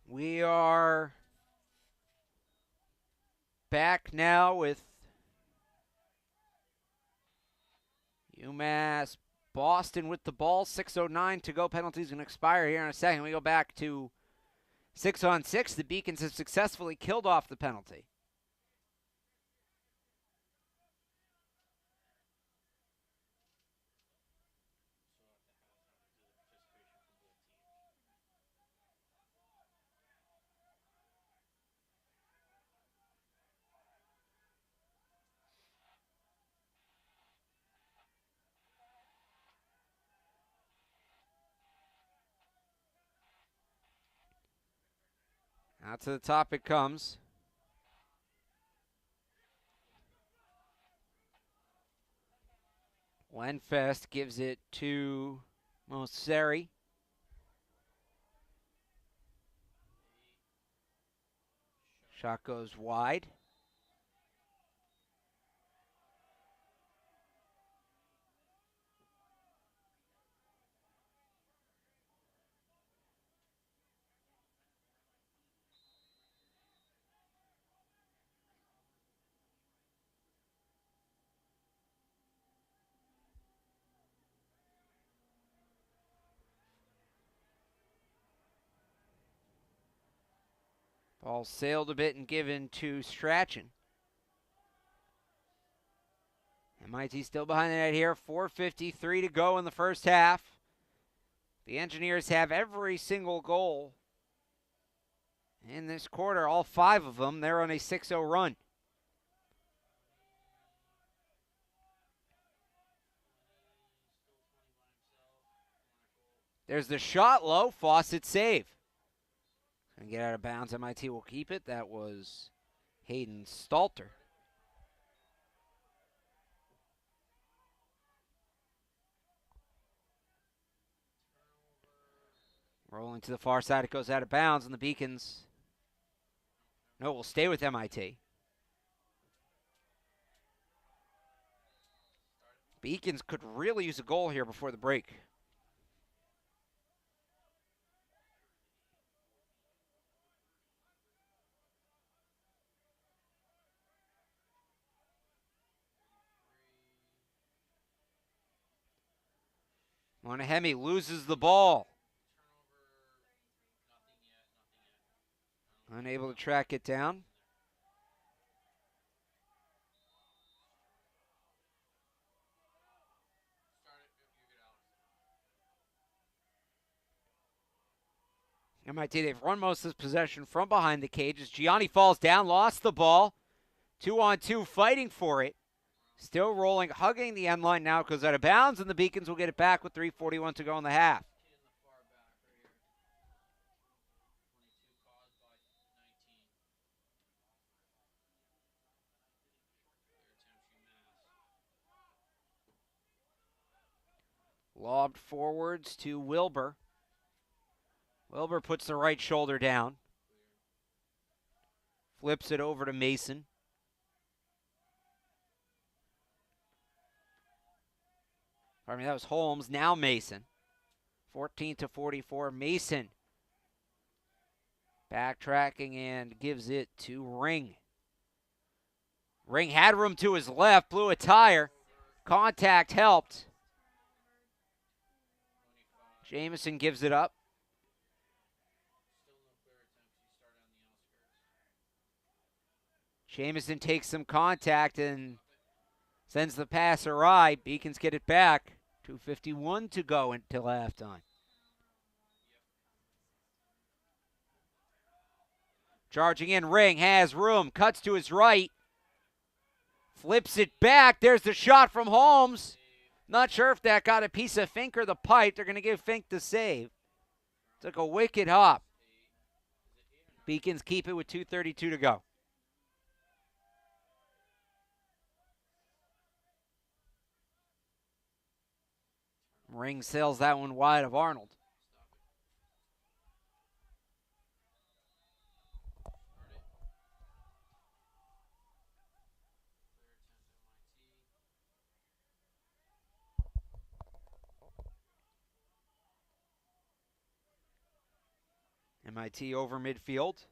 [SPEAKER 1] We are back now with UMass Boston with the ball. 6:09 to go. Penalties going to expire here in a second. We go back to 6-on-6. The Beacons have successfully killed off the penalty. Out to the top it comes. Lenfest gives it to Moseri. Shot goes wide. Ball sailed a bit and given to Strachan. MIT still behind the net here. 4:53 to go in the first half. The Engineers have every single goal in this quarter, all 5 of them. They're on a 6-0 run. There's the shot low. Fawcett save. Gonna get out of bounds. MIT will keep it. That was Hayden Stalter. Rolling to the far side. It goes out of bounds, and the Beacons, no, will stay with MIT. Beacons could really use a goal here before the break. Monahemi loses the ball. Unable to track it down. MIT, they've run most of this possession from behind the cage as Gianni falls down, lost the ball. 2-on-2 fighting for it. Still rolling, hugging the end line now, goes out of bounds, and the Beacons will get it back with 3:41 to go in the half. Lobbed forwards to Wilbur. Wilbur puts the right shoulder down. Flips it over to Mason. Pardon me, that was Holmes. Now Mason. 14-44. Mason backtracking and gives it to Ring. Ring had room to his left, blew a tire. Contact helped. Jamison gives it up. Jamison takes some contact and sends the pass awry. Beacons get it back. 2:51 to go until halftime. Charging in, Ring has room, cuts to his right. Flips it back. There's the shot from Holmes. Not sure if that got a piece of Fink or the pipe. They're going to give Fink the save. Took a wicked hop. Beacons keep it with 2:32 to go. Ring sails that one wide of Arnold. MIT over midfield.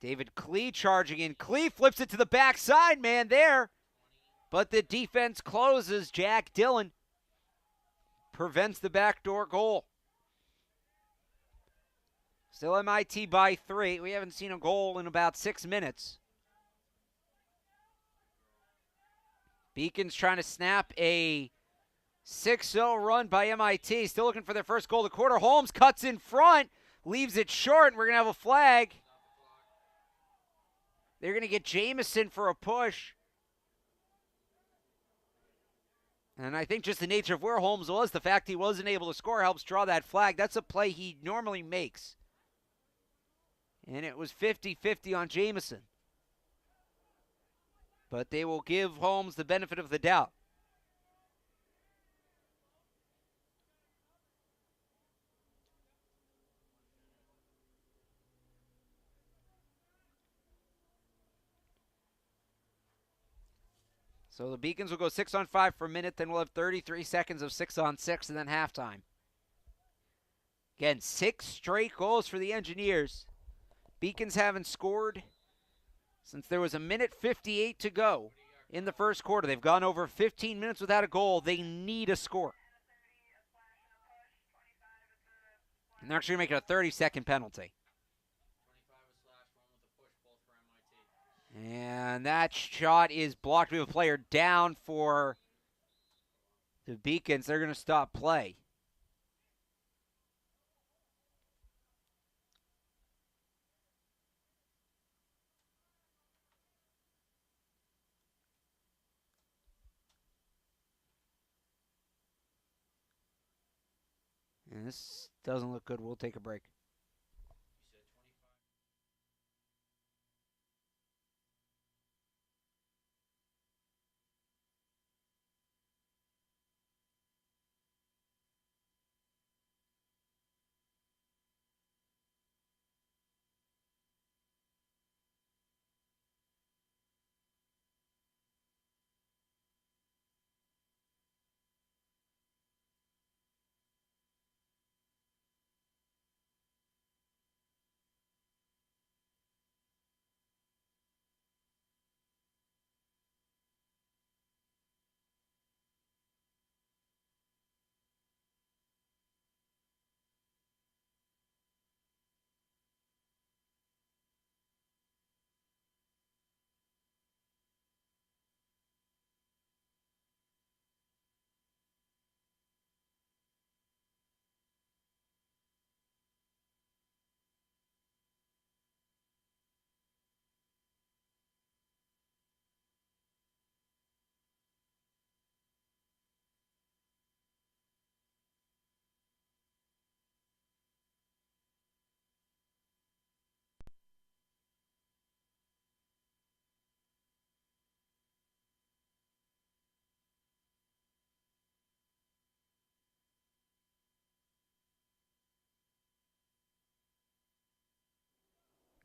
[SPEAKER 1] David Klee charging in. Klee flips it to the backside, man, there. But the defense closes. Jack Dillon prevents the backdoor goal. Still MIT by 3. We haven't seen a goal in about 6 minutes. Beacon's trying to snap a 6-0 run by MIT. Still looking for their first goal of the quarter. Holmes cuts in front, leaves it short, and we're going to have a flag. They're going to get Jamison for a push. And I think just the nature of where Holmes was, the fact he wasn't able to score helps draw that flag. That's a play he normally makes. And it was 50-50 on Jamison. But they will give Holmes the benefit of the doubt. So the Beacons will go 6-on-5 for a minute, then we'll have 33 seconds of 6-on-6, and then halftime. Again, 6 straight goals for the Engineers. Beacons haven't scored since there was 1:58 to go in the first quarter. They've gone over 15 minutes without a goal. They need a score. And they're actually going to make it a 30-second penalty. And that shot is blocked. We have a player down for the Beacons. They're going to stop play. And this doesn't look good. We'll take a break.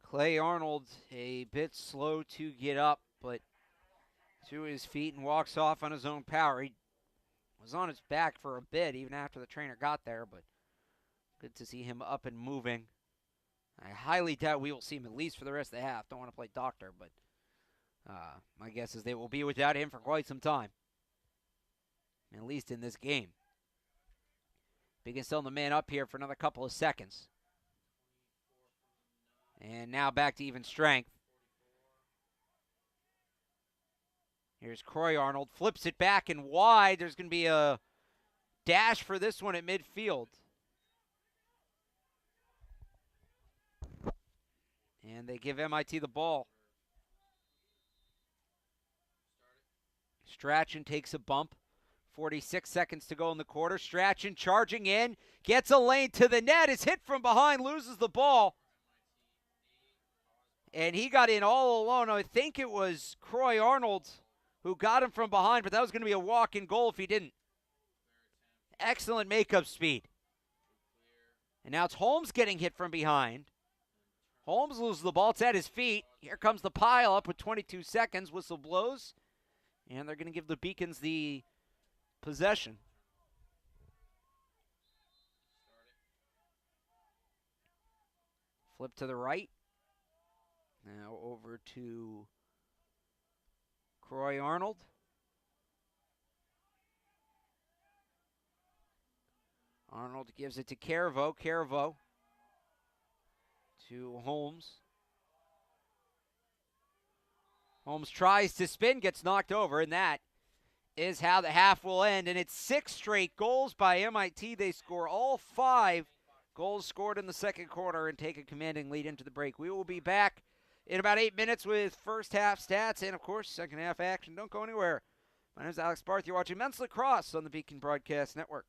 [SPEAKER 1] Clay Arnold a bit slow to get up, but to his feet and walks off on his own power. He was on his back for a bit, even after the trainer got there, but good to see him up and moving. I highly doubt we will see him at least for the rest of the half. Don't want to play doctor, but my guess is they will be without him for quite some time, at least in this game. Biggins still the man up here for another couple of seconds. And now back to even strength. Here's Croy Arnold. Flips it back and wide. There's going to be a dash for this one at midfield. And they give MIT the ball. Strachan takes a bump. 46 seconds to go in the quarter. Strachan charging in. Gets a lane to the net. Is hit from behind. Loses the ball. And he got in all alone. I think it was Croy Arnold who got him from behind, but that was going to be a walk-in goal if he didn't. Excellent makeup speed. And now it's Holmes getting hit from behind. Holmes loses the ball. It's at his feet. Here comes the pile-up with 22 seconds. Whistle blows. And they're going to give the Beacons the possession. Flip to the right. Now over to Clay Arnold. Arnold gives it to Carvo. Carvo to Holmes. Holmes tries to spin, gets knocked over, and that is how the half will end. And it's 6 straight goals by MIT. They score all 5 goals scored in the second quarter and take a commanding lead into the break. We will be back in about 8 minutes with first half stats and, of course, second half action. Don't go anywhere. My name is Alex Barth. You're watching Men's Lacrosse on the Beacon Broadcast Network.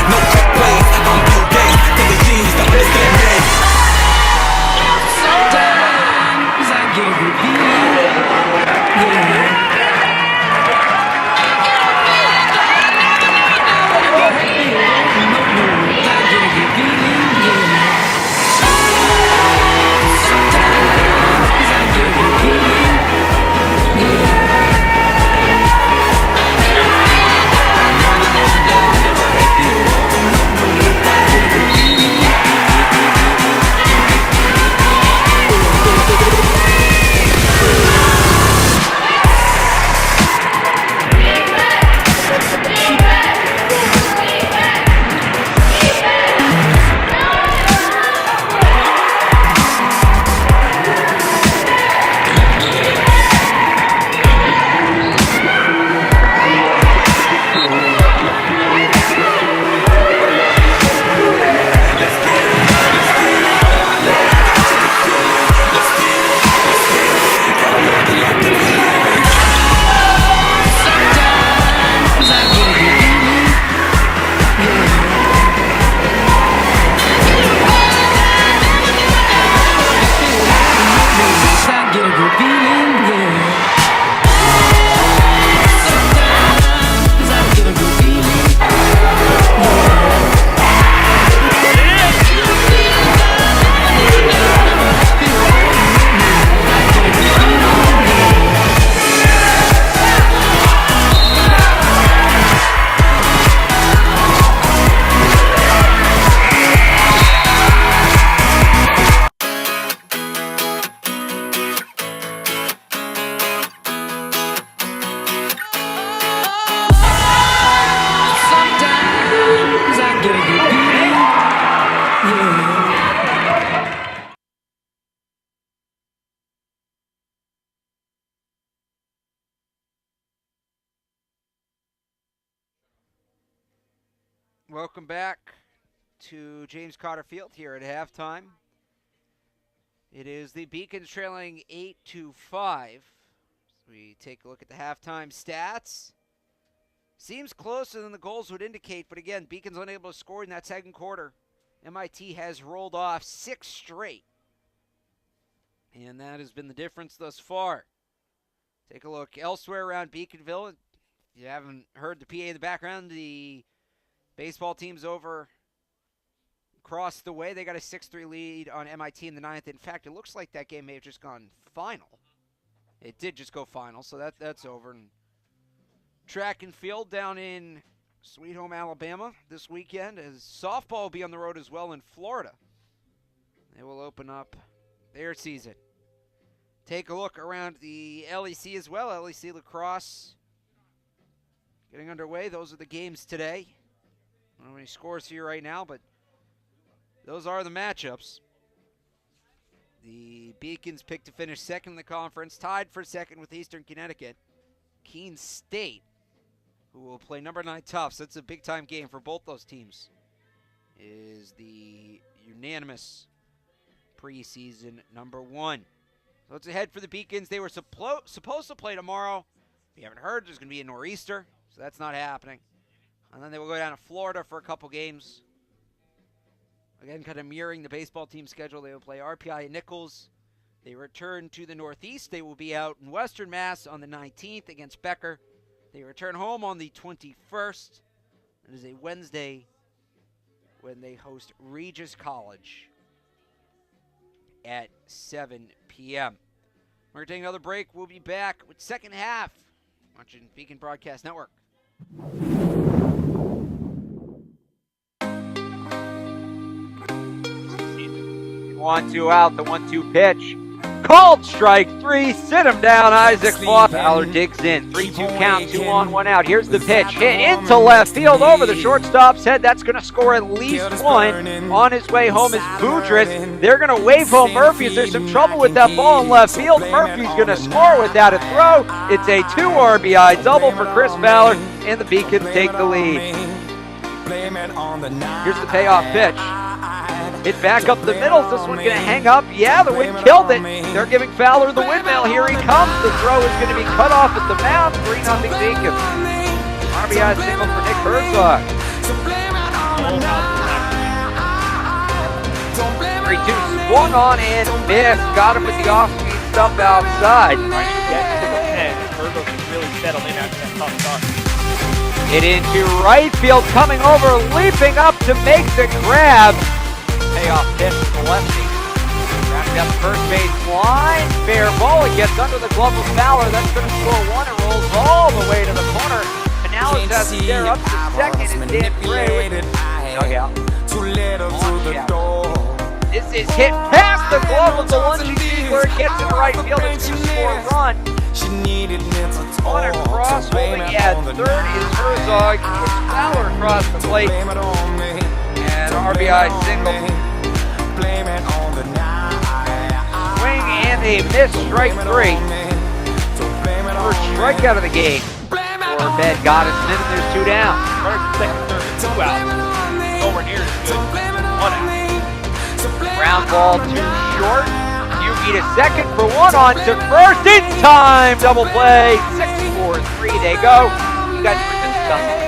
[SPEAKER 3] No trick plays.
[SPEAKER 1] Welcome back to James Cotter Field here at halftime. It is the Beacons trailing 8-5. We take a look at the halftime stats. Seems closer than the goals would indicate, but again, Beacons unable to score in that second quarter. MIT has rolled off 6 straight, and that has been the difference thus far. Take a look elsewhere around Beaconville. If you haven't heard the PA in the background, the baseball team's over across the way. They got a 6-3 lead on MIT in the 9th. In fact, it looks like that game may have just gone final. It did just go final, so that's over. And track and field down in Sweet Home, Alabama this weekend, as softball will be on the road as well in Florida. They will open up their season. Take a look around the LEC as well. LEC Lacrosse getting underway. Those are the games today. I don't have any scores here right now, but those are the matchups. The Beacons picked to finish second in the conference, tied for second with Eastern Connecticut. Keene State, who will play number 9 Tufts. That's a big-time game for both those teams, is the unanimous preseason number 1. So it's ahead for the Beacons. They were supposed to play tomorrow. If you haven't heard, there's going to be a nor'easter, so that's not happening. And then they will go down to Florida for a couple games. Again, kind of mirroring the baseball team schedule. They will play RPI and Nichols. They return to the Northeast. They will be out in Western Mass on the 19th against Becker. They return home on the 21st. It is a Wednesday when they host Regis College at 7 p.m. We're going to take another break. We'll be back with second half. Watching Beacon Broadcast Network. 1-2 out, the 1-2 pitch. Called strike 3, sit him down, Isaac Foss. Fowler digs in, 3-2 count, 2 on, 1 out. Here's the pitch, hit into left field over the shortstop's head. That's going to score at least 1. On his way home is Boudris. They're going to wave home Murphy as there's some trouble with that ball in left field. Murphy's going to score without a throw. It's a 2 RBI double for Chris Fowler, and the Beacons take the lead. Here's the payoff pitch. Hit back up the middle. Is this one going to hang up? Yeah, the wind killed it. They're giving Fowler the windmill. Here he comes. The throw is going to be cut off at the mound. 3-0 Beacons. RBI single for Nick Herzog. 3-2 swung on and missed. Got him with the off-speed stuff outside.
[SPEAKER 3] Herzog can really settle in after that tough start.
[SPEAKER 1] Hit into right field. Coming over, leaping up to make the grab. Payoff pitch to the lefty. Wrapped up first base line. Fair ball. It gets under the glove of Fowler. That's going to score 1. It rolls all the way to the corner. Canales has to stare up to second. And Dan Gray with dugout. This is hit past the glove of the lunging where it gets in the right field. It's going to score a run. On across, holding at third is Herzog. It's Fowler across the plate. And RBI single. Swing and a miss, strike 3. First strikeout of the game for Ben Gottesman, and there's 2 down.
[SPEAKER 3] First, second, third, 2 outs. Nowhere near as good. 1 out.
[SPEAKER 1] Ground ball too short. Yugi to second for 1 on to first in time. Double play. 6-4-3 they go. You guys were discussing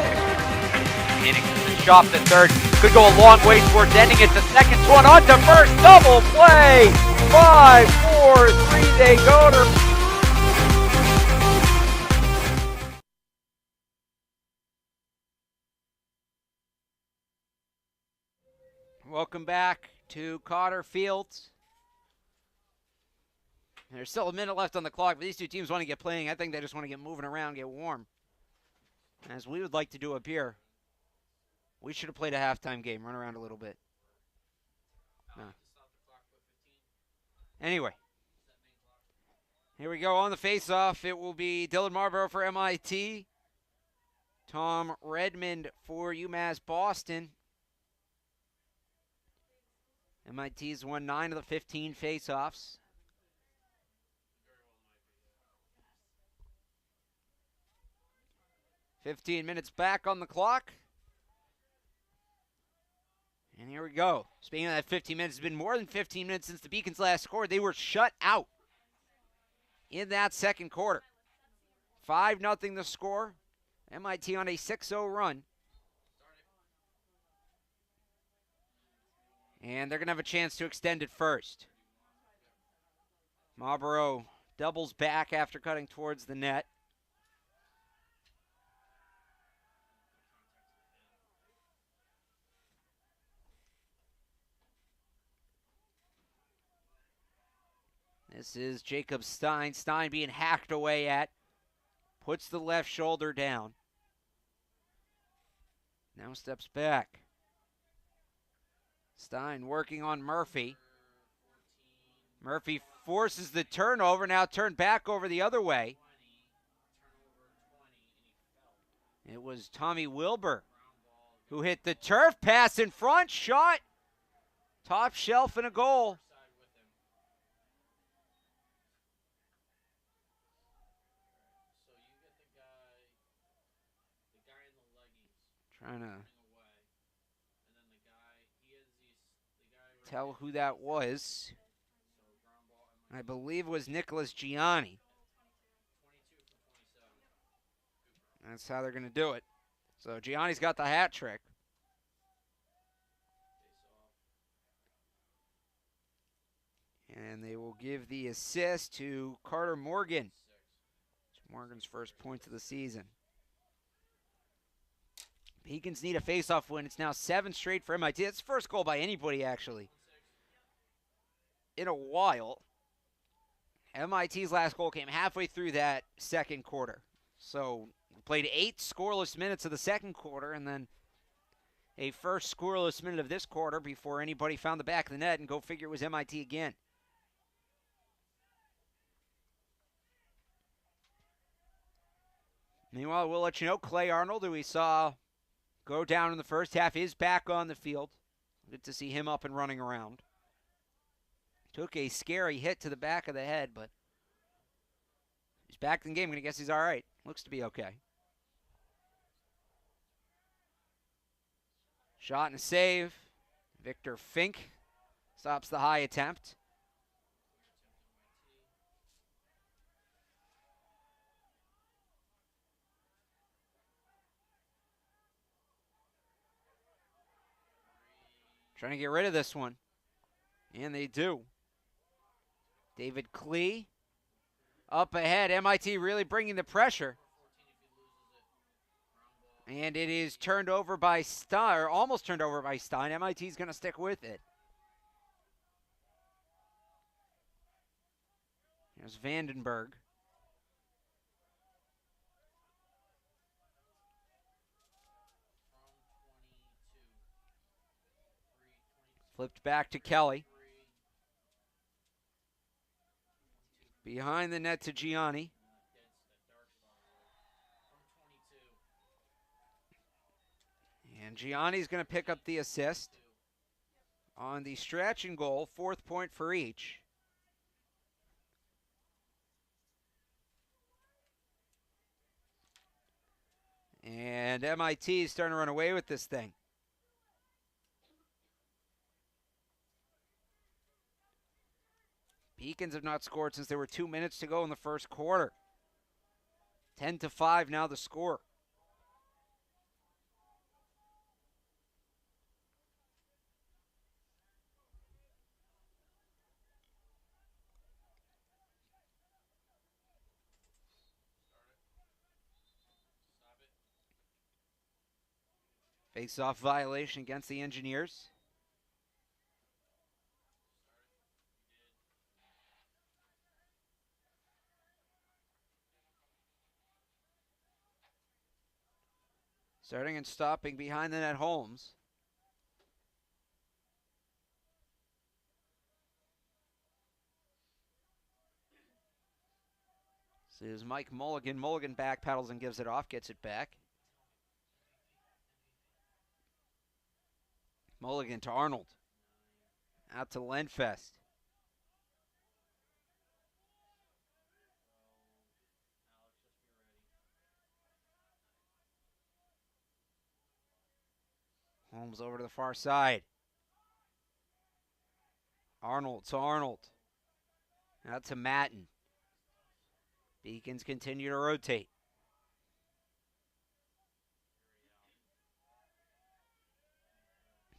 [SPEAKER 1] innings in the shop to third. Could go a long way towards ending it. The second one on to first. Double play. 5-4-3 they go to. Welcome back to Cotter Field. There's still a minute left on the clock, but these two teams want to get playing. I think they just want to get moving around, get warm. As we would like to do up here. We should have played a halftime game, run around a little bit. No. Anyway. Here we go on the face-off. It will be Dylan Marlborough for MIT. Tom Redmond for UMass Boston. MIT's won 9 of the 15 face-offs. .15 minutes back on the clock. And here we go. Speaking of that 15 minutes, it's been more than 15 minutes since the Beacons last scored. They were shut out in that second quarter. 5-0 the score. MIT on a 6-0 run. And they're going to have a chance to extend it first. Marlborough doubles back after cutting towards the net. This is Jacob Stein. Stein being hacked away at. Puts the left shoulder down. Now steps back. Stein working on Murphy. Murphy forces the turnover, now turned back over the other way. It was Tommy Wilbur who hit the turf, pass in front, shot, top shelf and a goal. Trying to tell who that was. I believe it was Nicholas Gianni. That's how they're going to do it. So Gianni's got the hat trick. And they will give the assist to Carter Morgan. It's Morgan's first points of the season. Beacons need a face-off win. It's now 7 straight for MIT. That's the first goal by anybody, actually, in a while. MIT's last goal came halfway through that second quarter. So played 8 scoreless minutes of the second quarter and then a first scoreless minute of this quarter before anybody found the back of the net, and go figure it was MIT again. Meanwhile, we'll let you know, Clay Arnold, who we saw go down in the first half, is back on the field. Good to see him up and running around. Took a scary hit to the back of the head, but he's back in the game. I'm going to guess he's all right. Looks to be okay. Shot and a save. Victor Fink stops the high attempt. Trying to get rid of this one. And they do. David Klee up ahead. MIT really bringing the pressure. And it is turned over by Stein, or almost turned over by Stein. MIT's going to stick with it. There's Vandenberg. Flipped back to Kelly. Behind the net to Gianni. And Gianni's going to pick up the assist on the stretch and goal, 4th point for each. And MIT is starting to run away with this thing. Beacons have not scored since there were 2 minutes to go in the first quarter. 10-5 now the score. Face-off violation against the Engineers. Starting and stopping behind the net, Holmes. This is Mike Mulligan. Mulligan back paddles and gives it off, gets it back. Mulligan to Arnold. Out to Lenfest. Holmes over to the far side. Arnold to Arnold. Out to Matten. Beacons continue to rotate.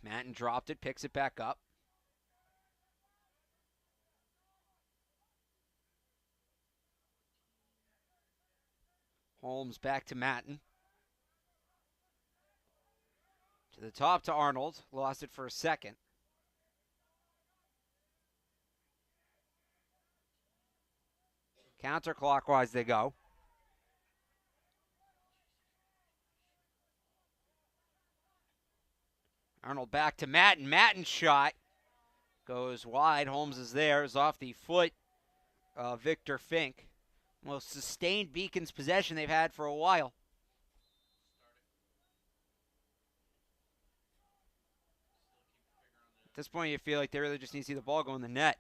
[SPEAKER 1] Matten dropped it, picks it back up. Holmes back to Matten. To the top to Arnold. Lost it for a second. Counterclockwise they go. Arnold back to Matten. Matten's shot goes wide. Holmes is there. Is off the foot of Victor Fink. Most sustained Beacons possession they've had for a while. At this point, you feel like they really just need to see the ball go in the net.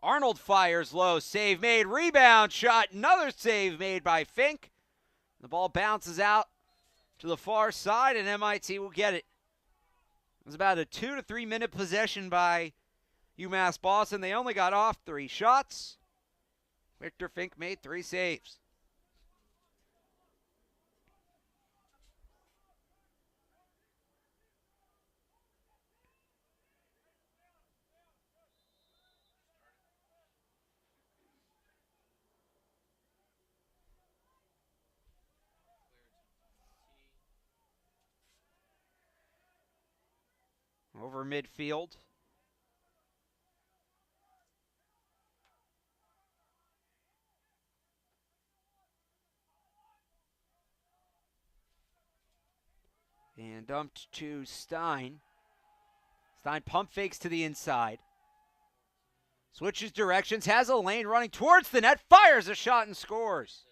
[SPEAKER 1] Arnold fires low. Save made. Rebound shot. Another save made by Fink. The ball bounces out to the far side, and MIT will get it. It was about a 2 to 3 minute possession by UMass Boston. They only got off 3 shots. Victor Fink made 3 saves. Over midfield. And dumped to Stein. Stein pump fakes to the inside. Switches directions, has a lane running towards the net, fires a shot and scores.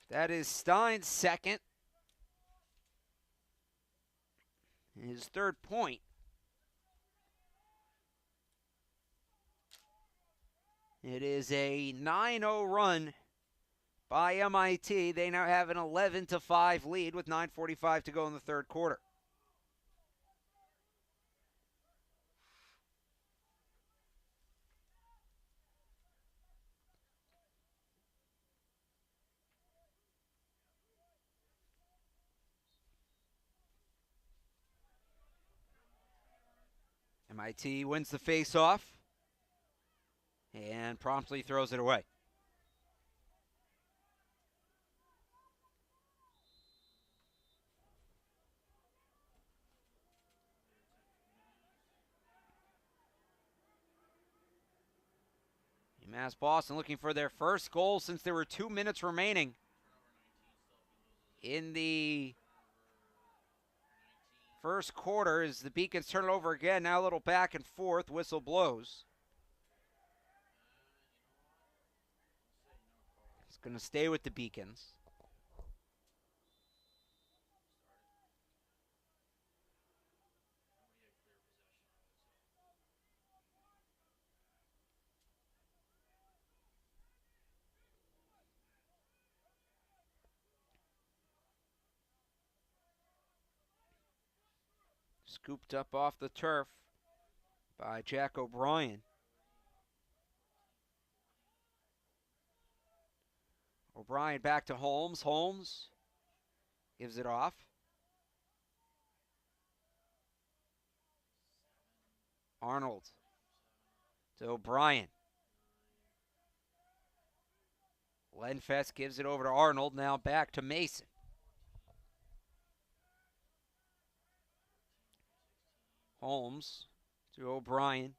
[SPEAKER 1] That is Stein's second. His third point. It is a 9-0 run by MIT. They now have an 11-5 lead with 9:45 to go in the third quarter. MIT wins the face-off and promptly throws it away. UMass Boston looking for their first goal since there were 2 minutes remaining in the first quarter as the Beacons turn it over again. Now a little back and forth. Whistle blows. It's going to stay with the Beacons. Scooped up off the turf by Jack O'Brien. O'Brien back to Holmes. Holmes gives it off. Arnold to O'Brien. Lenfest gives it over to Arnold. Now back to Mason. Holmes to O'Brien.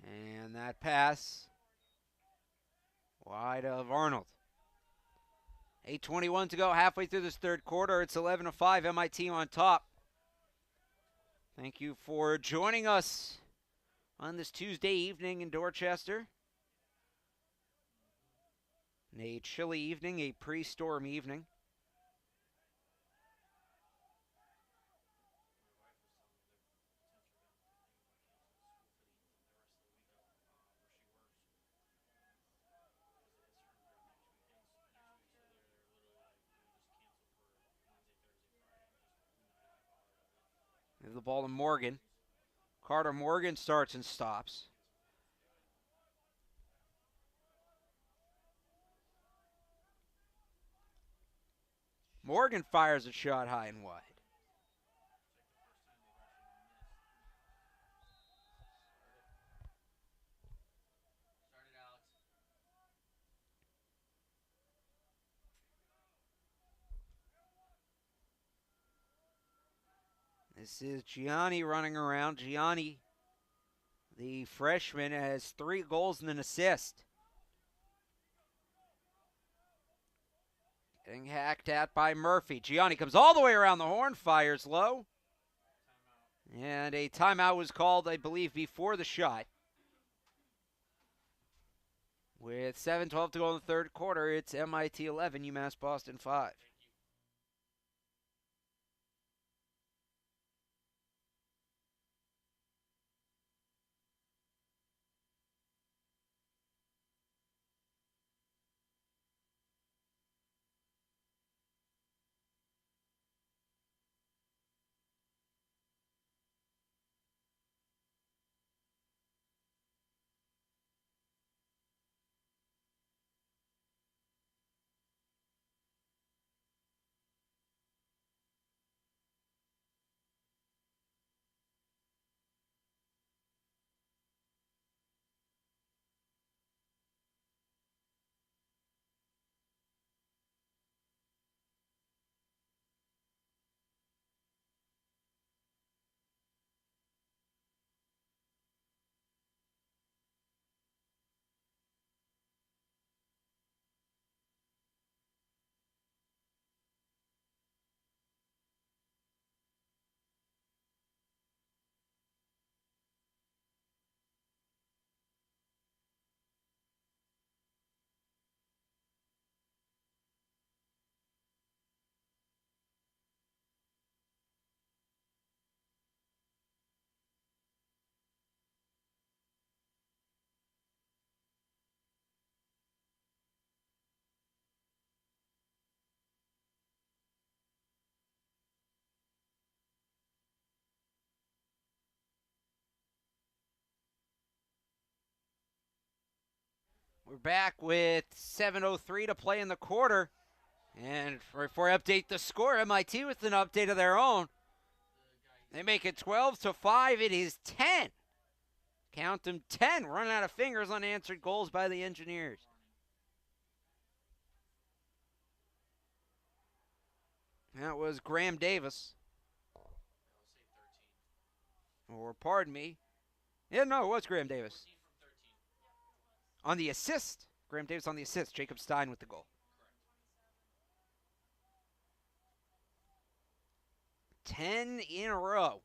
[SPEAKER 1] And that pass wide of Arnold. 8:21 to go, halfway through this third quarter. It's 11-5, MIT on top. Thank you for joining us on this Tuesday evening in Dorchester. A chilly evening, a pre-storm evening. Give the ball to Morgan. Carter Morgan starts and stops. Morgan fires a shot high and wide. This is Gianni running around. Gianni, the freshman, has 3 goals and an assist. Getting hacked at by Murphy. Gianni comes all the way around the horn, fires low. And a timeout was called, I believe, before the shot. With 7:12 to go in the third quarter, it's MIT 11, UMass Boston 5. We're back with 7:03 to play in the quarter. And before I update the score, MIT with an update of their own. They make it 12-5. It is 10. Count them, 10. Running out of fingers, unanswered goals by the Engineers. That was Graham Davis. Or, pardon me. Yeah, no, it was Graham Davis. On the assist. Graham Davis on the assist. Jacob Stein with the goal. 10 in a row.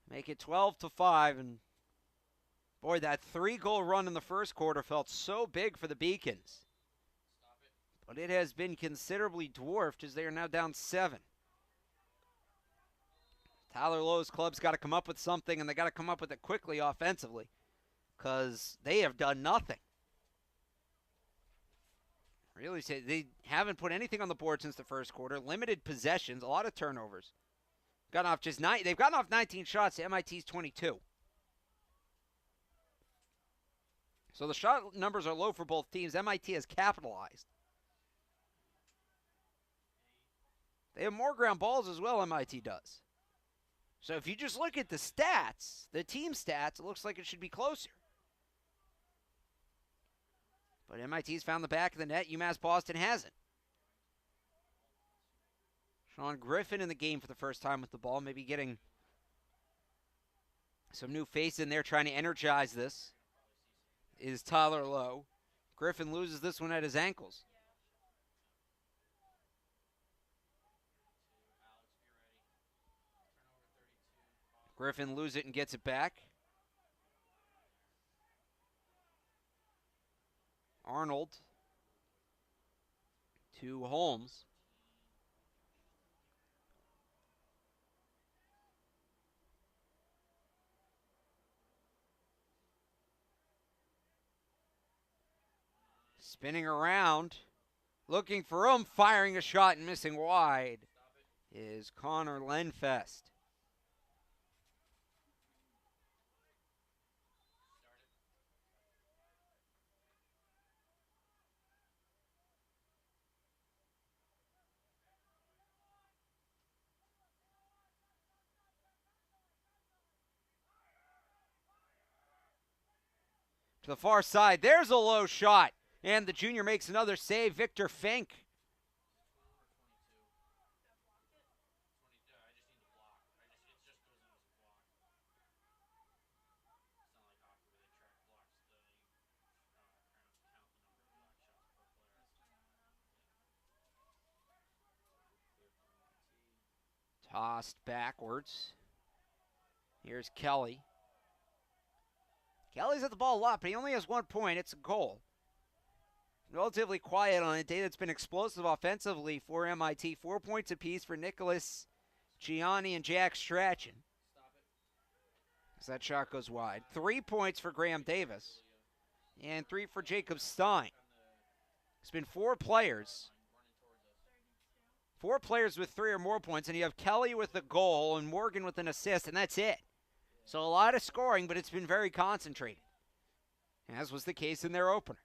[SPEAKER 1] Make it 12-5. And boy, that 3-goal run in the first quarter felt so big for the Beacons. But it has been considerably dwarfed as they are now down 7. Tyler Lowe's club's got to come up with something, and they got to come up with it quickly offensively, because they have done nothing. Really, they haven't put anything on the board since the first quarter. Limited possessions, a lot of turnovers. They've gotten off 19 shots to MIT's 22. So the shot numbers are low for both teams. MIT has capitalized. They have more ground balls as well, MIT does. So if you just look at the stats, the team stats, it looks like it should be closer. But MIT's found the back of the net. UMass Boston hasn't. Sean Griffin in the game for the first time with the ball, maybe getting some new face in there trying to energize this, is Tyler Lowe. Griffin loses this one at his ankles. Griffin loses it and gets it back. Arnold to Holmes. Spinning around, looking for him, firing a shot and missing wide. is Connor Lenfest. To the far side, there's a low shot. And the junior makes another save, Victor Fink. Tossed backwards. Here's Kelly. Kelly's at the ball a lot, but he only has 1 point. It's a goal. Relatively quiet on a day that's been explosive offensively for MIT. 4 points apiece for Nicholas Gianni and Jack Strachan. As that shot goes wide. 3 points for Graham Davis. And 3 for Jacob Stein. It's been 4 players. 4 players with 3 or more points, and you have Kelly with the goal and Morgan with an assist, and that's it. So a lot of scoring, but it's been very concentrated, as was the case in their opener.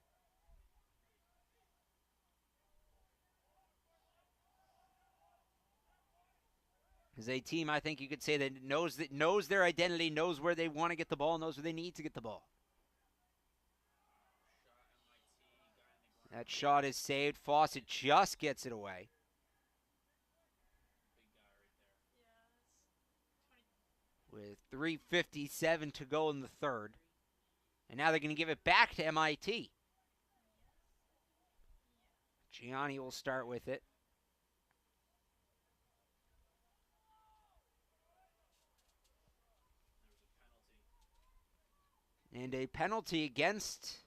[SPEAKER 1] As a team, I think you could say that knows their identity, knows where they want to get the ball, knows where they need to get the ball. That shot is saved. Fawcett just gets it away. With 3:57 to go in the third. And now they're going to give it back to MIT. Gianni will start with it. And a penalty against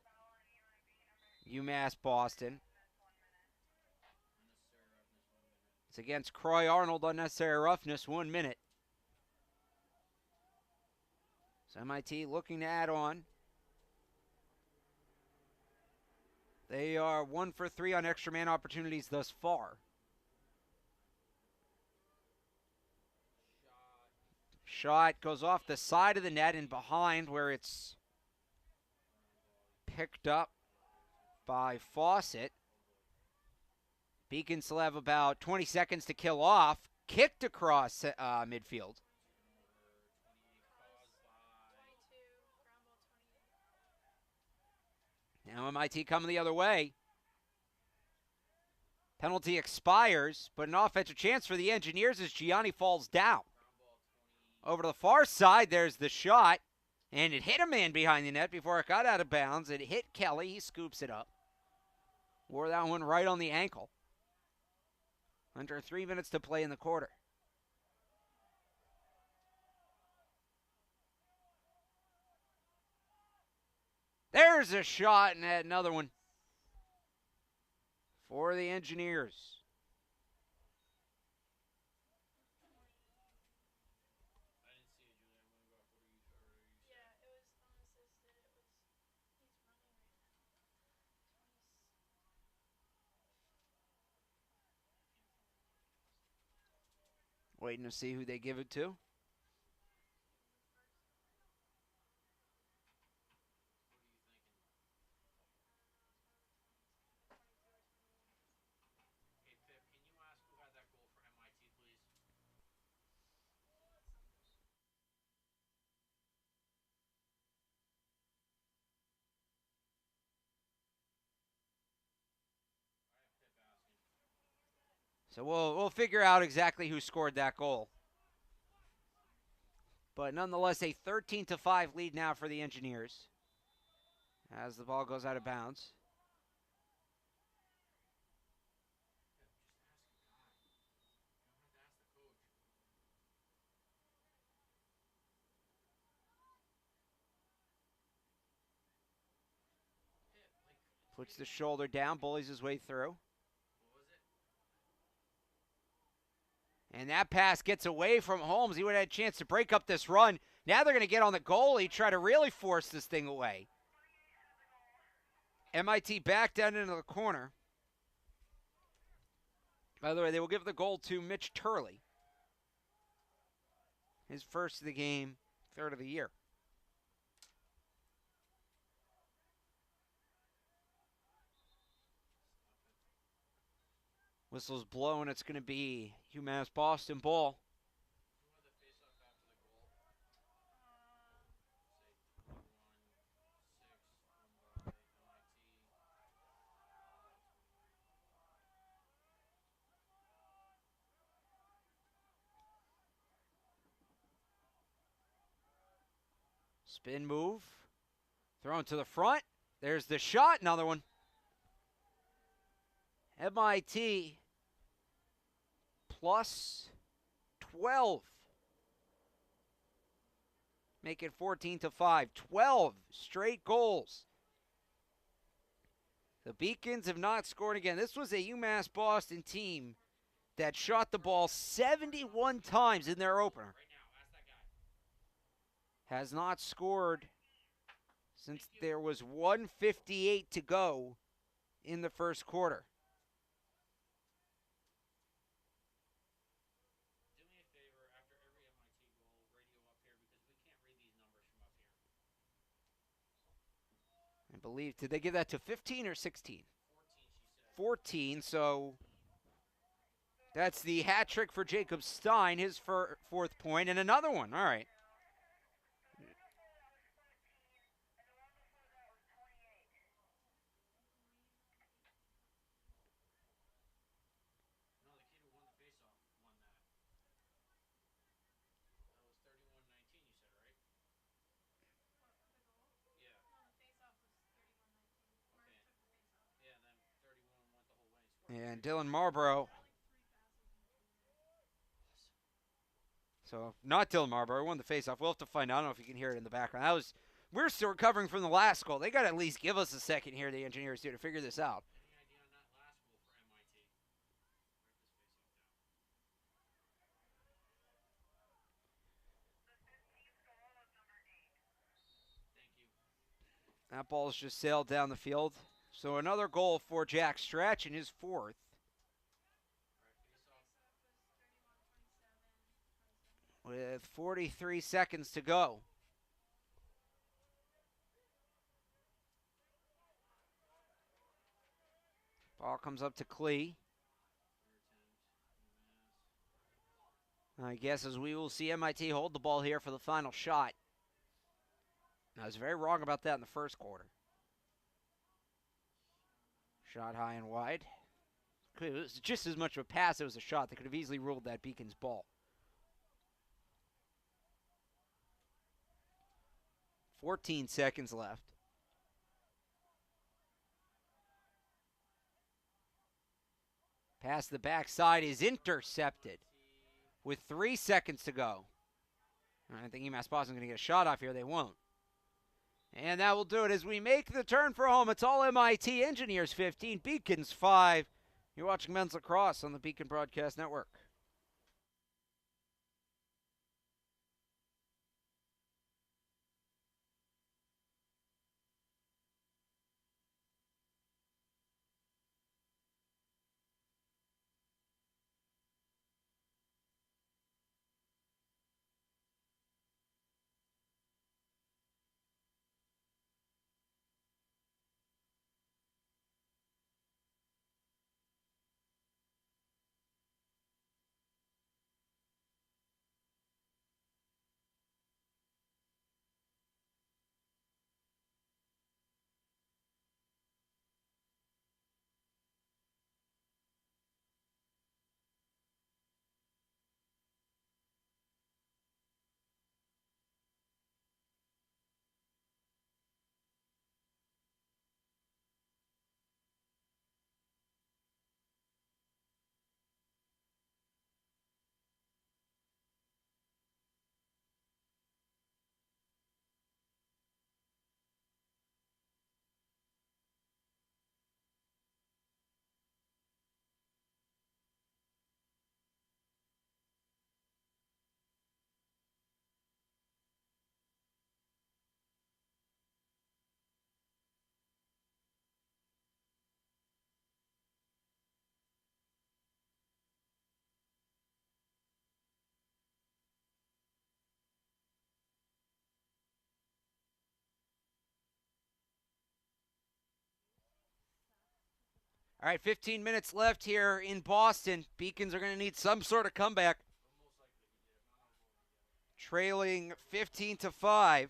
[SPEAKER 1] UMass Boston. It's against Clay Arnold, unnecessary roughness, 1 minute. So MIT looking to add on. They are 1 for 3 on extra man opportunities thus far. Shot goes off the side of the net and behind, where it's picked up by Fawcett. Beacons will have about 20 seconds to kill off. Kicked across midfield. Now MIT coming the other way. Penalty expires, but an offensive chance for the Engineers as Gianni falls down. Over to the far side, there's the shot. And it hit a man behind the net before it got out of bounds. It hit Kelly. He scoops it up. Wore that one right on the ankle. Under 3 minutes to play in the quarter. There's a shot and another one for the Engineers. Waiting to see who they give it to. So we'll figure out exactly who scored that goal. But nonetheless, a 13-5 lead now for the Engineers as the ball goes out of bounds. Puts the shoulder down, bullies his way through. And that pass gets away from Holmes. He would have had a chance to break up this run. Now they're going to get on the goalie, try to really force this thing away. MIT back down into the corner. By the way, they will give the goal to Mitch Turley. His first of the game, third of the year. Whistle's blown. It's going to be UMass Boston ball. Spin move. Thrown to the front. There's the shot. Another one. MIT plus 12. Make it 14-5. 12 straight goals. The Beacons have not scored again. This was a UMass Boston team that shot the ball 71 times in their opener. Has not scored since there was 1:58 to go in the first quarter.
[SPEAKER 2] Do me a favor, after every MIT goal, radio up here because we can't read these numbers from up here.
[SPEAKER 1] I believe, did they give that to 15 or 16?
[SPEAKER 2] 14, she said.
[SPEAKER 1] 14, so that's the hat trick for Jacob Stein, his fourth point, and another one. All right.
[SPEAKER 2] No, the kid who won the faceoff won that. That was 31-19, you said, right? Yeah. Okay. Yeah, and then 31 went the whole way.
[SPEAKER 1] And Dylan Marlborough. So, not Dylan Marlborough, won the faceoff. We'll have to find out. I don't know if you can hear it in the background. We're still recovering from the last goal. They got to at least give us a second here, the engineers do, to figure this out.
[SPEAKER 2] Any idea on that last goal for MIT? Write this faceoff down. Thank you.
[SPEAKER 1] That ball's just sailed down the field. So another goal for Jack Stretch in his fourth. With 43 seconds to go. Ball comes up to Clay. I guess as we will see MIT hold the ball here for the final shot. I was very wrong about that in the first quarter. Shot high and wide. It was just as much of a pass as it was a shot. They could have easily ruled that Beacon's ball. 14 seconds left. Pass the backside is intercepted with 3 seconds to go. I think UMass Boston is going to get a shot off here. They won't. And that will do it as we make the turn for home. It's all MIT. Engineers 15, Beacons 5. You're watching men's lacrosse on the Beacon Broadcast Network. All right, 15 minutes left here in Boston. Beacons are going to need some sort of comeback. Trailing 15-5.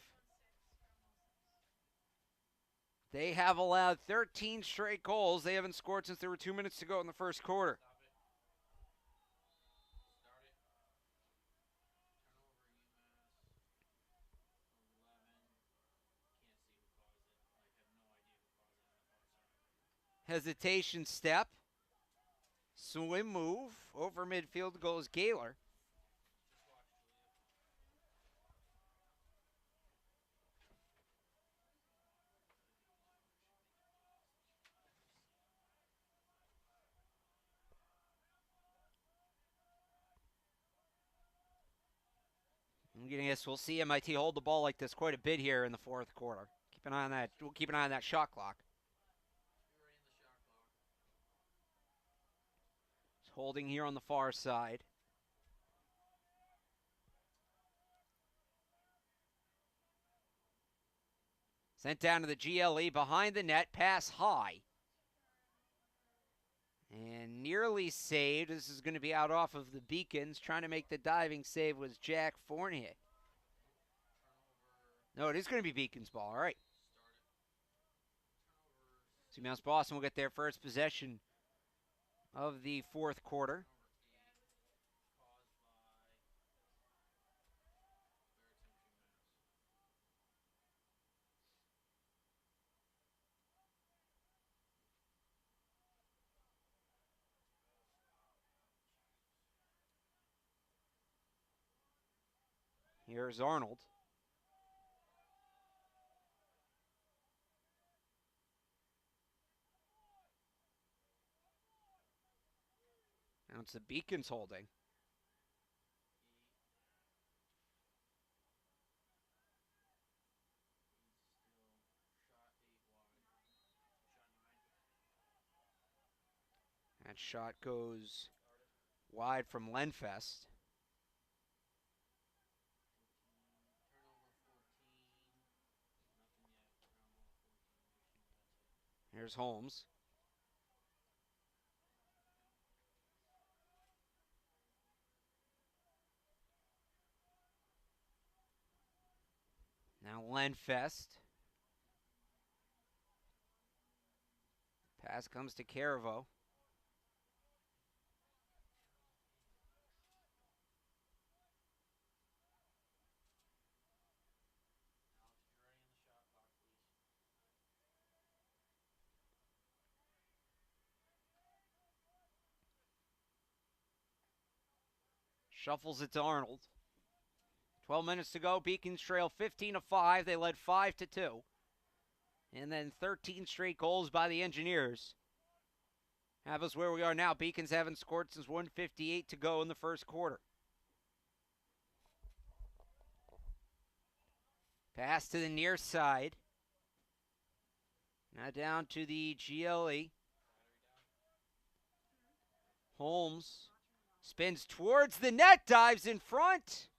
[SPEAKER 1] They have allowed 13 straight goals. They haven't scored since there were 2 minutes to go in the first quarter. Hesitation step. Swim move. Over midfield goes Gaylor. I'm going to guess we'll see MIT hold the ball like this quite a bit here in the fourth quarter. Keep an eye on that. We'll keep an eye on that shot clock. It's holding here on the far side. Sent down to the GLE behind the net. Pass high. And nearly saved. This is going to be out off of the Beacons. Trying to make the diving save was Jack Fournier. No, it is going to be Beacons ball. All right. So UMass Boston will get their first possession of the fourth quarter. Here's Arnold. Now it's the Beacons holding. That shot goes wide from Lenfest. Here's Holmes. Now Lenfest. Pass comes to Caravo. Shuffles it to Arnold. 12 minutes to go. Beacons trail 15-5. They led 5-2. And then 13 straight goals by the Engineers have us where we are now. Beacons haven't scored since 1:58 to go in the first quarter. Pass to the near side. Now down to the GLE. Holmes spins towards the net, dives in front.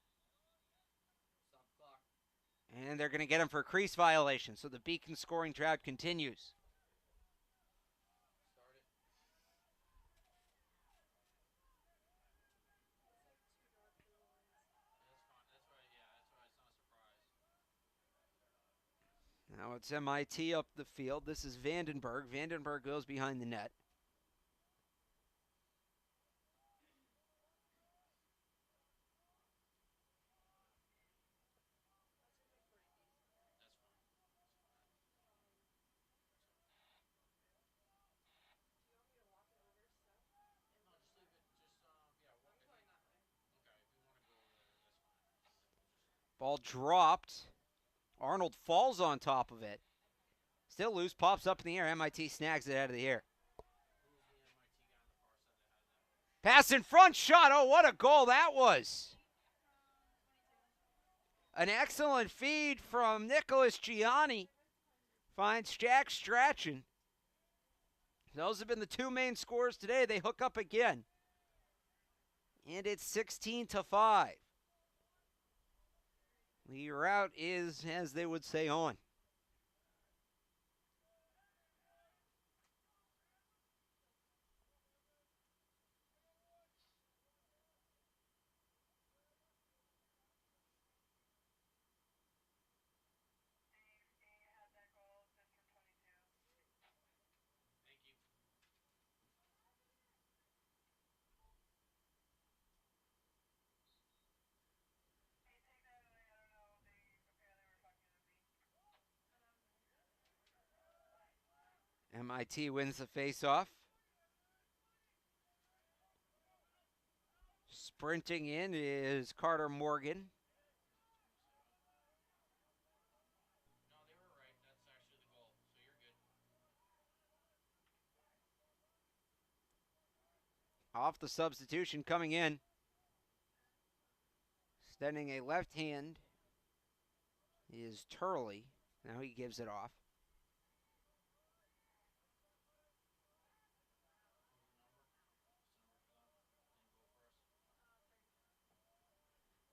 [SPEAKER 1] And they're going to get him for a crease violation. So the Beacon scoring drought continues. Now it's MIT up the field. This is Vandenberg. Vandenberg goes behind the net. Ball dropped. Arnold falls on top of it. Still loose, pops up in the air. MIT snags it out of the air. Pass in front, shot. Oh, what a goal that was. An excellent feed from Nicholas Gianni. Finds Jack Strachan. Those have been the two main scores today. They hook up again. And it's 16-5. The route is, as they would say, on. MIT wins the faceoff. Sprinting in is Carter Morgan.
[SPEAKER 2] No, they were right. That's actually the goal, so you're good.
[SPEAKER 1] Off the substitution coming in. Extending a left hand is Turley. Now he gives it off.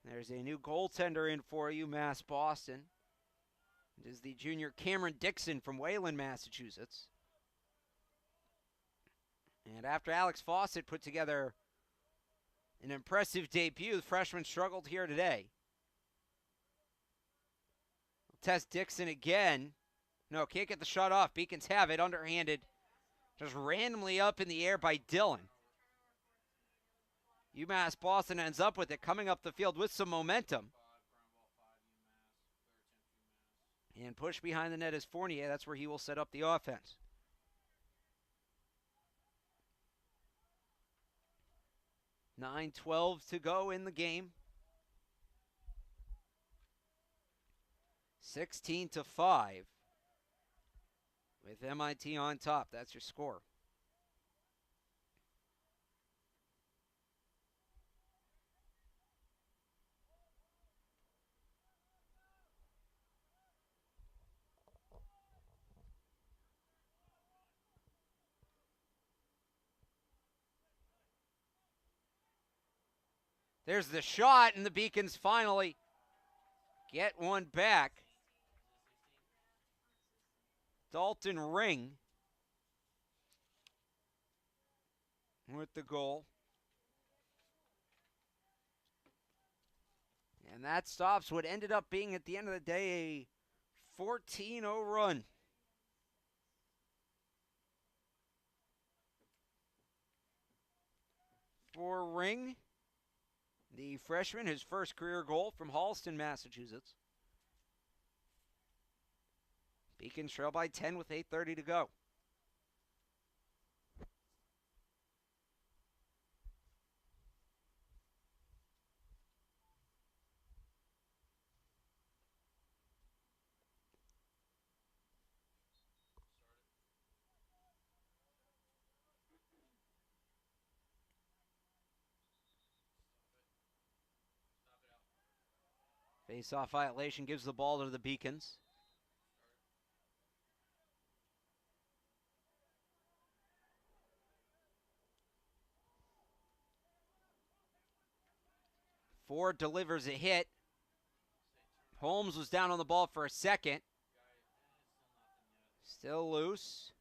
[SPEAKER 1] There's a new goaltender in for UMass Boston. It is the junior Cameron Dixon from Wayland, Massachusetts. And after Alex Fawcett put together an impressive debut, the freshman struggled here today. Test Dixon again. No, can't get the shot off. Beacons have it, underhanded. Just randomly up in the air by Dillon. UMass Boston ends up with it, coming up the field with some momentum. And push behind the net is Fournier. That's where he will set up the offense. .9:12 to go in the game. 16-5. With MIT on top. That's your score. There's the shot, and the Beacons finally get one back. Dalton Ring with the goal. And that stops what ended up being, at the end of the day, a 14-0 run. For Ring, the freshman, his first career goal from Halston, Massachusetts. Beacons trail by 10 with 8:30 to go. Face-off violation gives the ball to the Beacons. Ford delivers a hit. Holmes was down on the ball for a second. Still loose.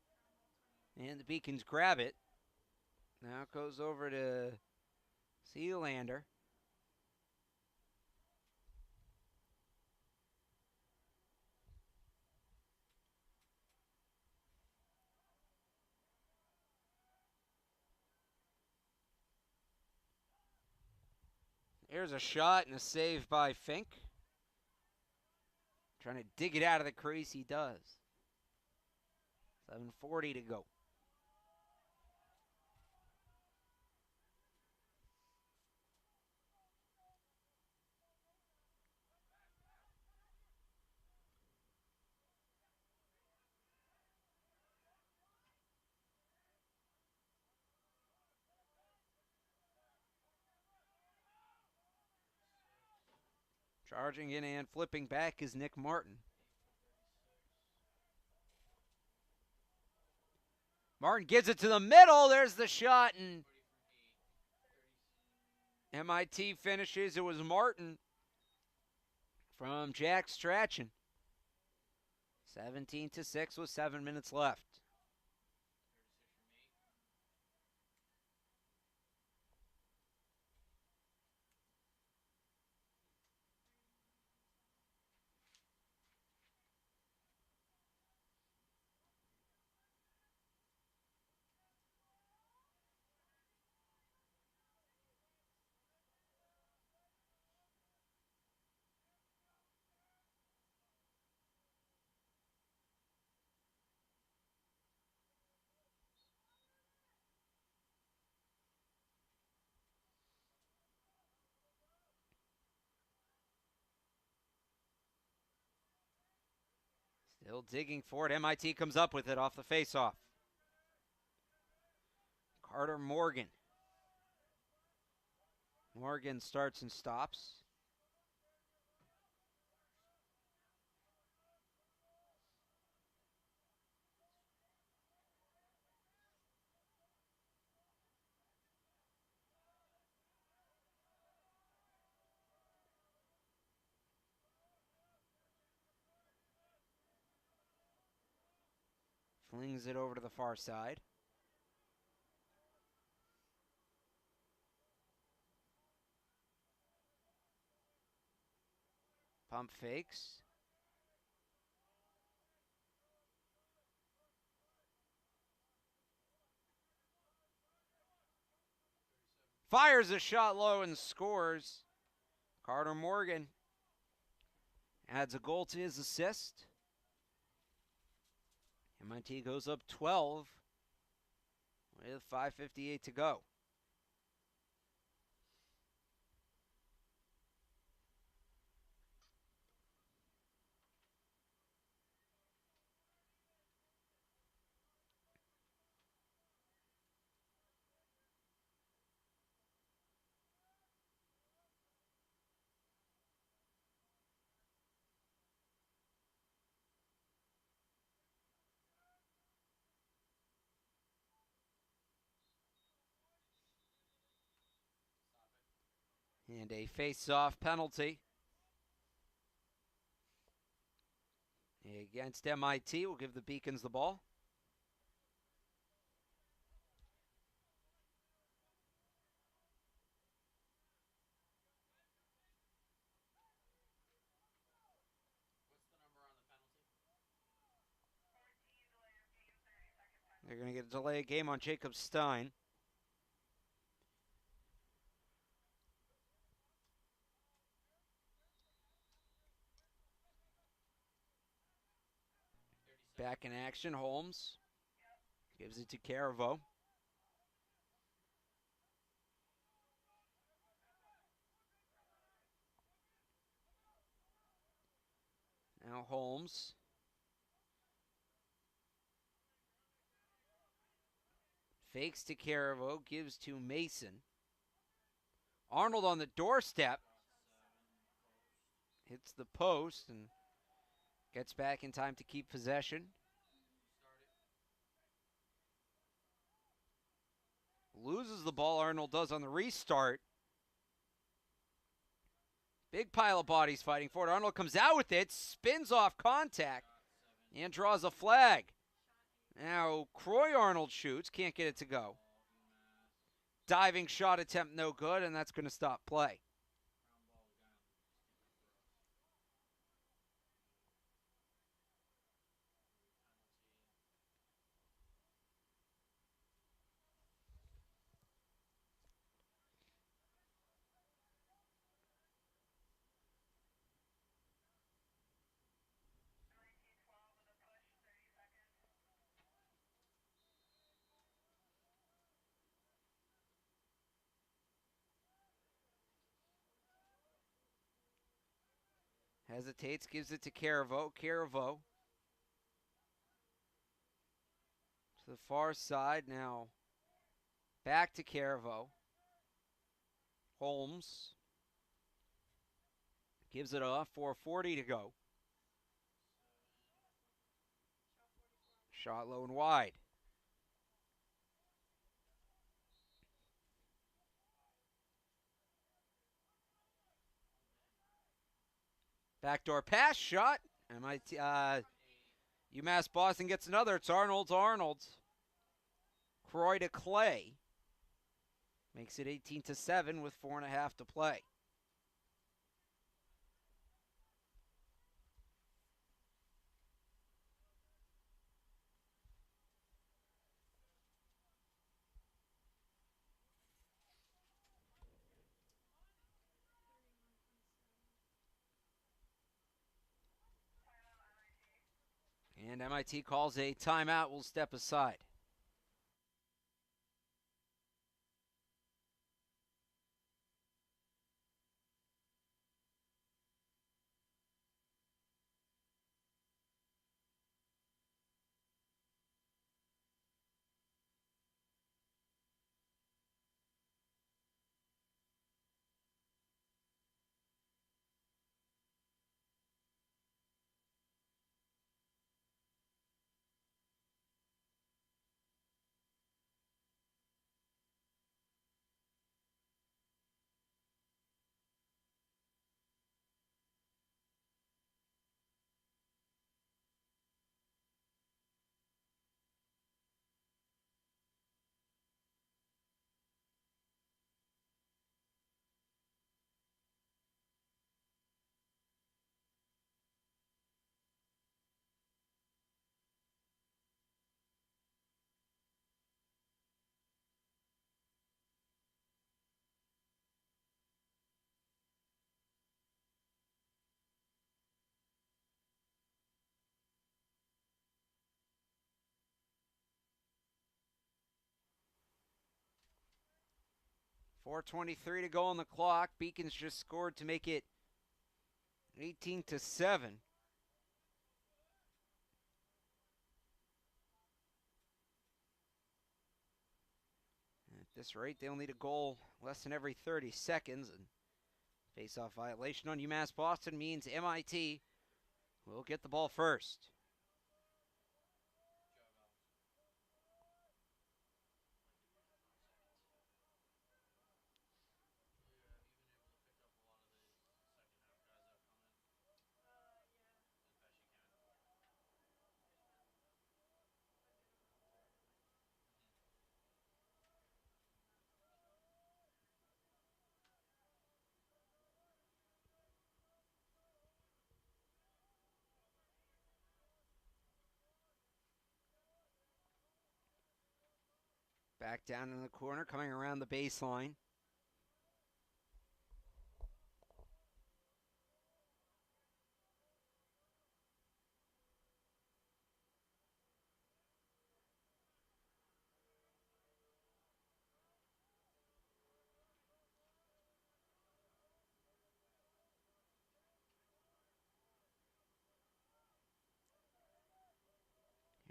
[SPEAKER 1] And the Beacons grab it. Now it goes over to Sealander. Here's a shot and a save by Fink. Trying to dig it out of the crease, he does. 7:40 to go. Charging in and flipping back is Nick Martin. Martin gives it to the middle. There's the shot, and MIT finishes. It was Martin from Jack Strachan. 17-6 with 7 minutes left. Still digging for it. MIT comes up with it off the faceoff. Carter Morgan. Morgan starts and stops. Flings it over to the far side. Pump fakes. Fires a shot low and scores. Carter Morgan adds a goal to his assist. MIT goes up 12 with 5:58 to go. And a face-off penalty against MIT will give the Beacons the ball. They're going to get a delay of game on Jacob Stein. Back in action, Holmes gives it to Caravo. Now Holmes. Fakes to Caravo, gives to Mason. Arnold on the doorstep. Hits the post and gets back in time to keep possession. Loses the ball, Arnold does on the restart. Big pile of bodies fighting for it. Arnold comes out with it, spins off contact, and draws a flag. Now, Croy Arnold shoots, can't get it to go. Diving shot attempt, no good, and that's going to stop play. Hesitates, gives it to Caravo. Caravo to the far side now. Back to Caravo. Holmes gives it off. 4:40 to go. Shot low and wide. Backdoor pass shot. MIT, UMass Boston gets another. It's Arnold to Arnold. Croy to Clay. Makes it 18-7 with 4.5 to play. And MIT calls a timeout. We'll step aside. 4:23 to go on the clock. Beacons just scored to make it 18-7. At this rate, they'll need a goal less than every 30 seconds. And face-off violation on UMass Boston means MIT will get the ball first. Back down in the corner, coming around the baseline.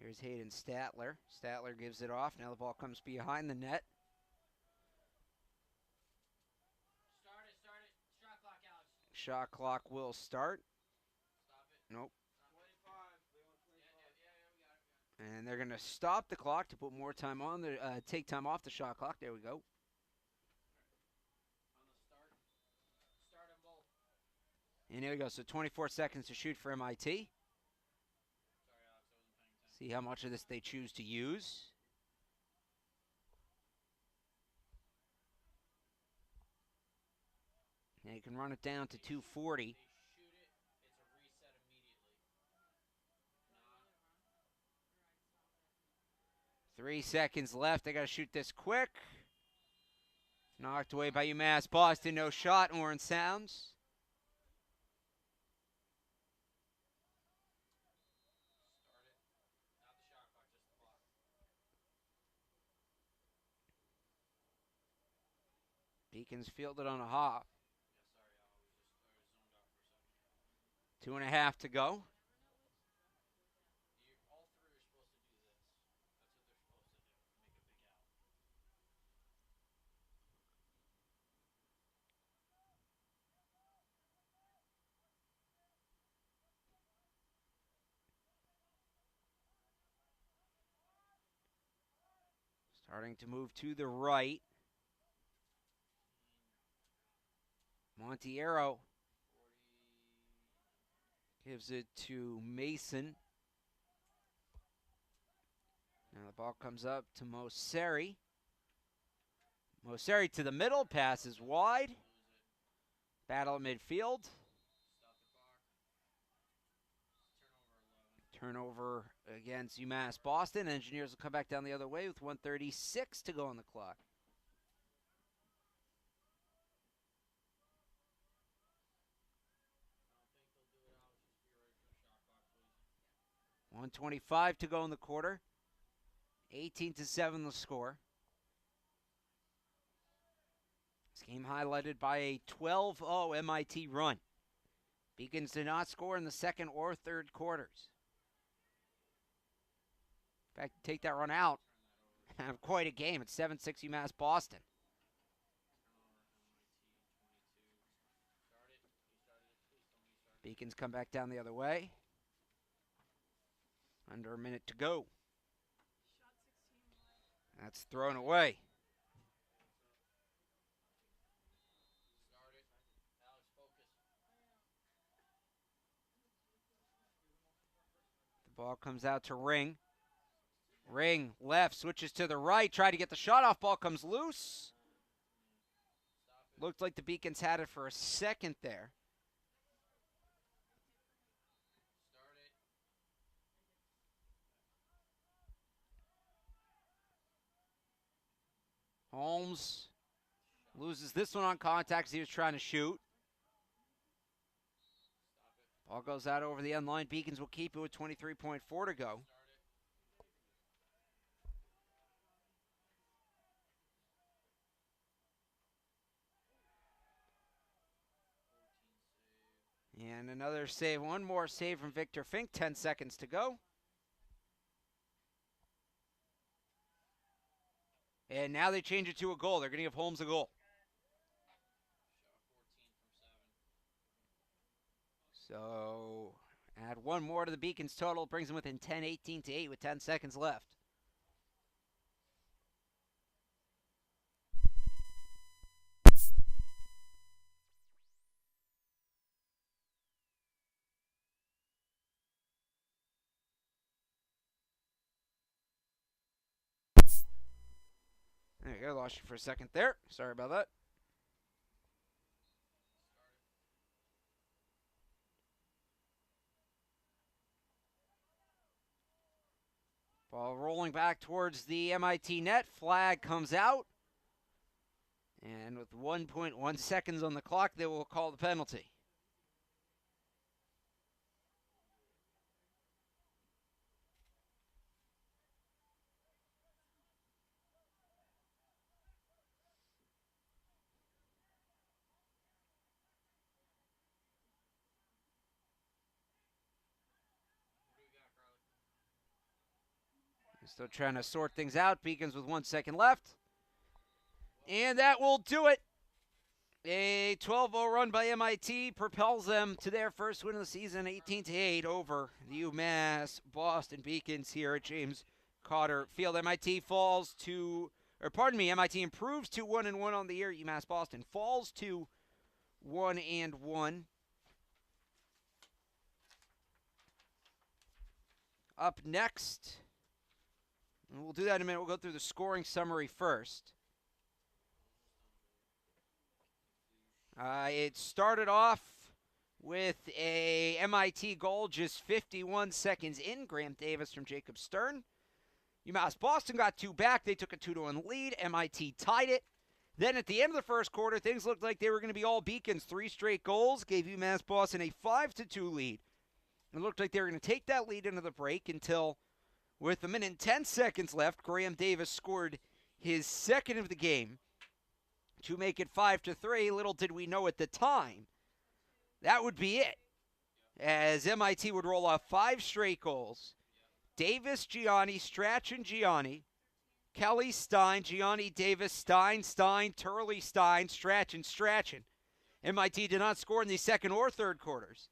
[SPEAKER 1] Here's Hayden Statler. Statler gives it off. Now the ball comes behind the net.
[SPEAKER 2] Start it. Shot clock, Alex.
[SPEAKER 1] Shot clock will start.
[SPEAKER 2] Stop it.
[SPEAKER 1] Nope.
[SPEAKER 2] 25. Yeah, we got it.
[SPEAKER 1] And they're going to stop the clock to put more time on, take time off the shot clock. There we go.
[SPEAKER 2] On the start. Start them both.
[SPEAKER 1] And here we go. So 24 seconds to shoot for MIT.
[SPEAKER 2] Sorry, Alex, I wasn't paying attention.
[SPEAKER 1] See how much of this they choose to use. Now you can run it down to 240.
[SPEAKER 2] They shoot it. It's a reset immediately. Nah.
[SPEAKER 1] 3 seconds left. They got to shoot this quick. Knocked away by UMass Boston. No shot. Horn sounds.
[SPEAKER 2] Start it. Not the shot clock, just the clock.
[SPEAKER 1] Beacons fielded on a hop.
[SPEAKER 2] Yeah, sorry, Al. I was zoned out for a second.
[SPEAKER 1] 2.5 to go.
[SPEAKER 2] All three are supposed to do this. That's what they're supposed to do. Make a big out.
[SPEAKER 1] Starting to move to the right. Montiero
[SPEAKER 2] 40.
[SPEAKER 1] gives it to Mason. Now the ball comes up to Moseri. Moseri to the middle, passes wide.
[SPEAKER 2] Lose it.
[SPEAKER 1] Battle at midfield.
[SPEAKER 2] Stop the clock. Turnover 11.
[SPEAKER 1] Turnover against UMass Boston. Engineers will come back down the other way with 1:36 to go on the clock.
[SPEAKER 2] I don't think they'll do it, Alex. Just be ready for the shot clock, please.
[SPEAKER 1] 1:25 to go in the quarter. 18-7 the score. This game highlighted by a 12-0 MIT run. Beacons did not score in the second or third quarters. In fact, take that run out, have quite a game. It's 7-6 UMass Boston.
[SPEAKER 2] Turnover, MIT 22. Start it. You started it. Please tell me you started it.
[SPEAKER 1] Beacons come back down the other way. Under a minute to go. That's thrown away.
[SPEAKER 2] Start it. Alex, focus.
[SPEAKER 1] The ball comes out to Ring. Ring left, switches to the right, try to get the shot off. Ball comes loose.
[SPEAKER 2] Stop it.
[SPEAKER 1] Looked like the Beacons had it for a second there.
[SPEAKER 2] Start it.
[SPEAKER 1] Holmes loses this one on contact as he was trying to shoot.
[SPEAKER 2] Stop it.
[SPEAKER 1] Ball goes out over the end line. Beacons will keep it with 23.4 to go.
[SPEAKER 2] Start it.
[SPEAKER 1] And another save, one more save from Victor Fink, 10 seconds to go. And now they change it to a goal. They're going to give Holmes a goal. So add one more to the Beacons total, brings them within 10, 18-8 with 10 seconds left. There you go, lost you for a second there. Sorry about that. Ball rolling back towards the MIT net. Flag comes out. And with 1.1 seconds on the clock, they will call the penalty. Still trying to sort things out. Beacons with 1 second left. And that will do it. A 12-0 run by MIT propels them to their first win of the season, 18-8 over the UMass Boston Beacons here at James Cotter Field. MIT improves to 1-1 on the year. UMass Boston falls to 1-1. Up next, and we'll do that in a minute. We'll go through the scoring summary first. It started off with a MIT goal just 51 seconds in. Graham Davis from Jacob Stern. UMass Boston got two back. They took a 2-1 lead. MIT tied it. Then at the end of the first quarter, things looked like they were going to be all Beacons. 3 straight goals gave UMass Boston a 5-2 lead. It looked like they were going to take that lead into the break until, with a minute and 10 seconds left, Graham Davis scored his second of the game to make it 5-3. Little did we know at the time that would be it, as MIT would roll off 5 straight goals. Davis, Gianni, Strachan, Gianni, Kelly, Stein, Gianni, Davis, Stein, Turley, Stein, Strachan. MIT did not score in the second or third quarters.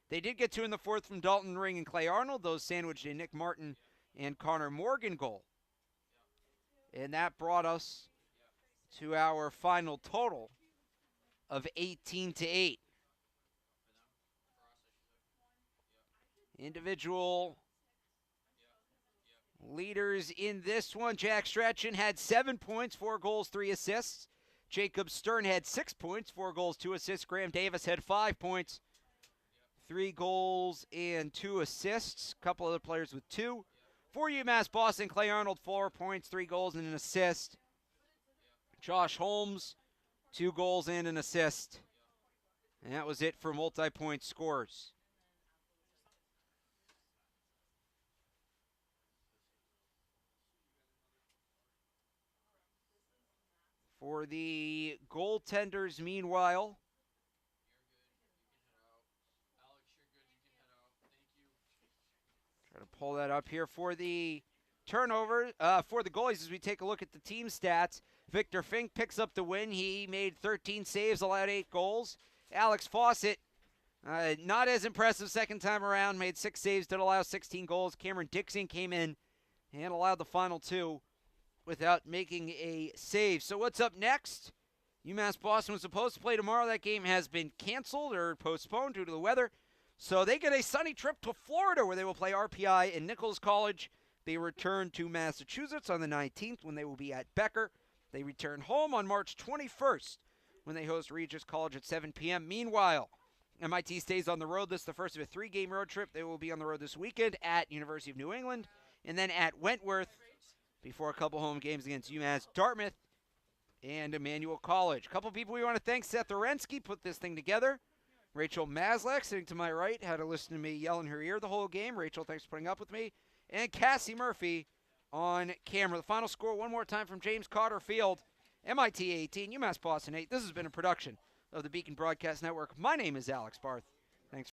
[SPEAKER 1] They did get 2 in the fourth from Dalton Ring and Clay Arnold. Those sandwiched a Nick Martin and Connor Morgan goal. And that brought us to our final total of 18-8. Individual leaders in this one. Jack Strachan had 7 points, 4 goals, 3 assists. Jacob Stern had 6 points, 4 goals, 2 assists. Graham Davis had 5 points, 3 goals, and 2 assists. A couple other players with 2. For UMass Boston, Clay Arnold, 4 points, 3 goals, and an assist. Josh Holmes, 2 goals and an assist. And that was it for multi-point scores. For the goaltenders, meanwhile, try to pull that up here. For the turnover, for the goalies, as we take a look at the team stats, Victor Fink picks up the win. He made 13 saves, allowed 8 goals. Alex Fawcett, not as impressive second time around, made 6 saves, did allow 16 goals. Cameron Dixon came in and allowed the final 2 without making a save. So what's up next? UMass Boston was supposed to play tomorrow. That game has been canceled or postponed due to the weather. So they get a sunny trip to Florida where they will play RPI in Nichols College. They return to Massachusetts on the 19th when they will be at Becker. They return home on March 21st when they host Regis College at 7 p.m. Meanwhile, MIT stays on the road. This is the first of a 3-game road trip. They will be on the road this weekend at University of New England and then at Wentworth before a couple home games against UMass Dartmouth and Emmanuel College. A couple people we want to thank. Seth Orensky put this thing together. Rachel Maslak, sitting to my right, had to listen to me yell in her ear the whole game. Rachel, thanks for putting up with me. And Cassie Murphy on camera. The final score one more time from James Cotter Field. MIT 18, UMass Boston 8. This has been a production of the Beacon Broadcast Network. My name is Alex Barth.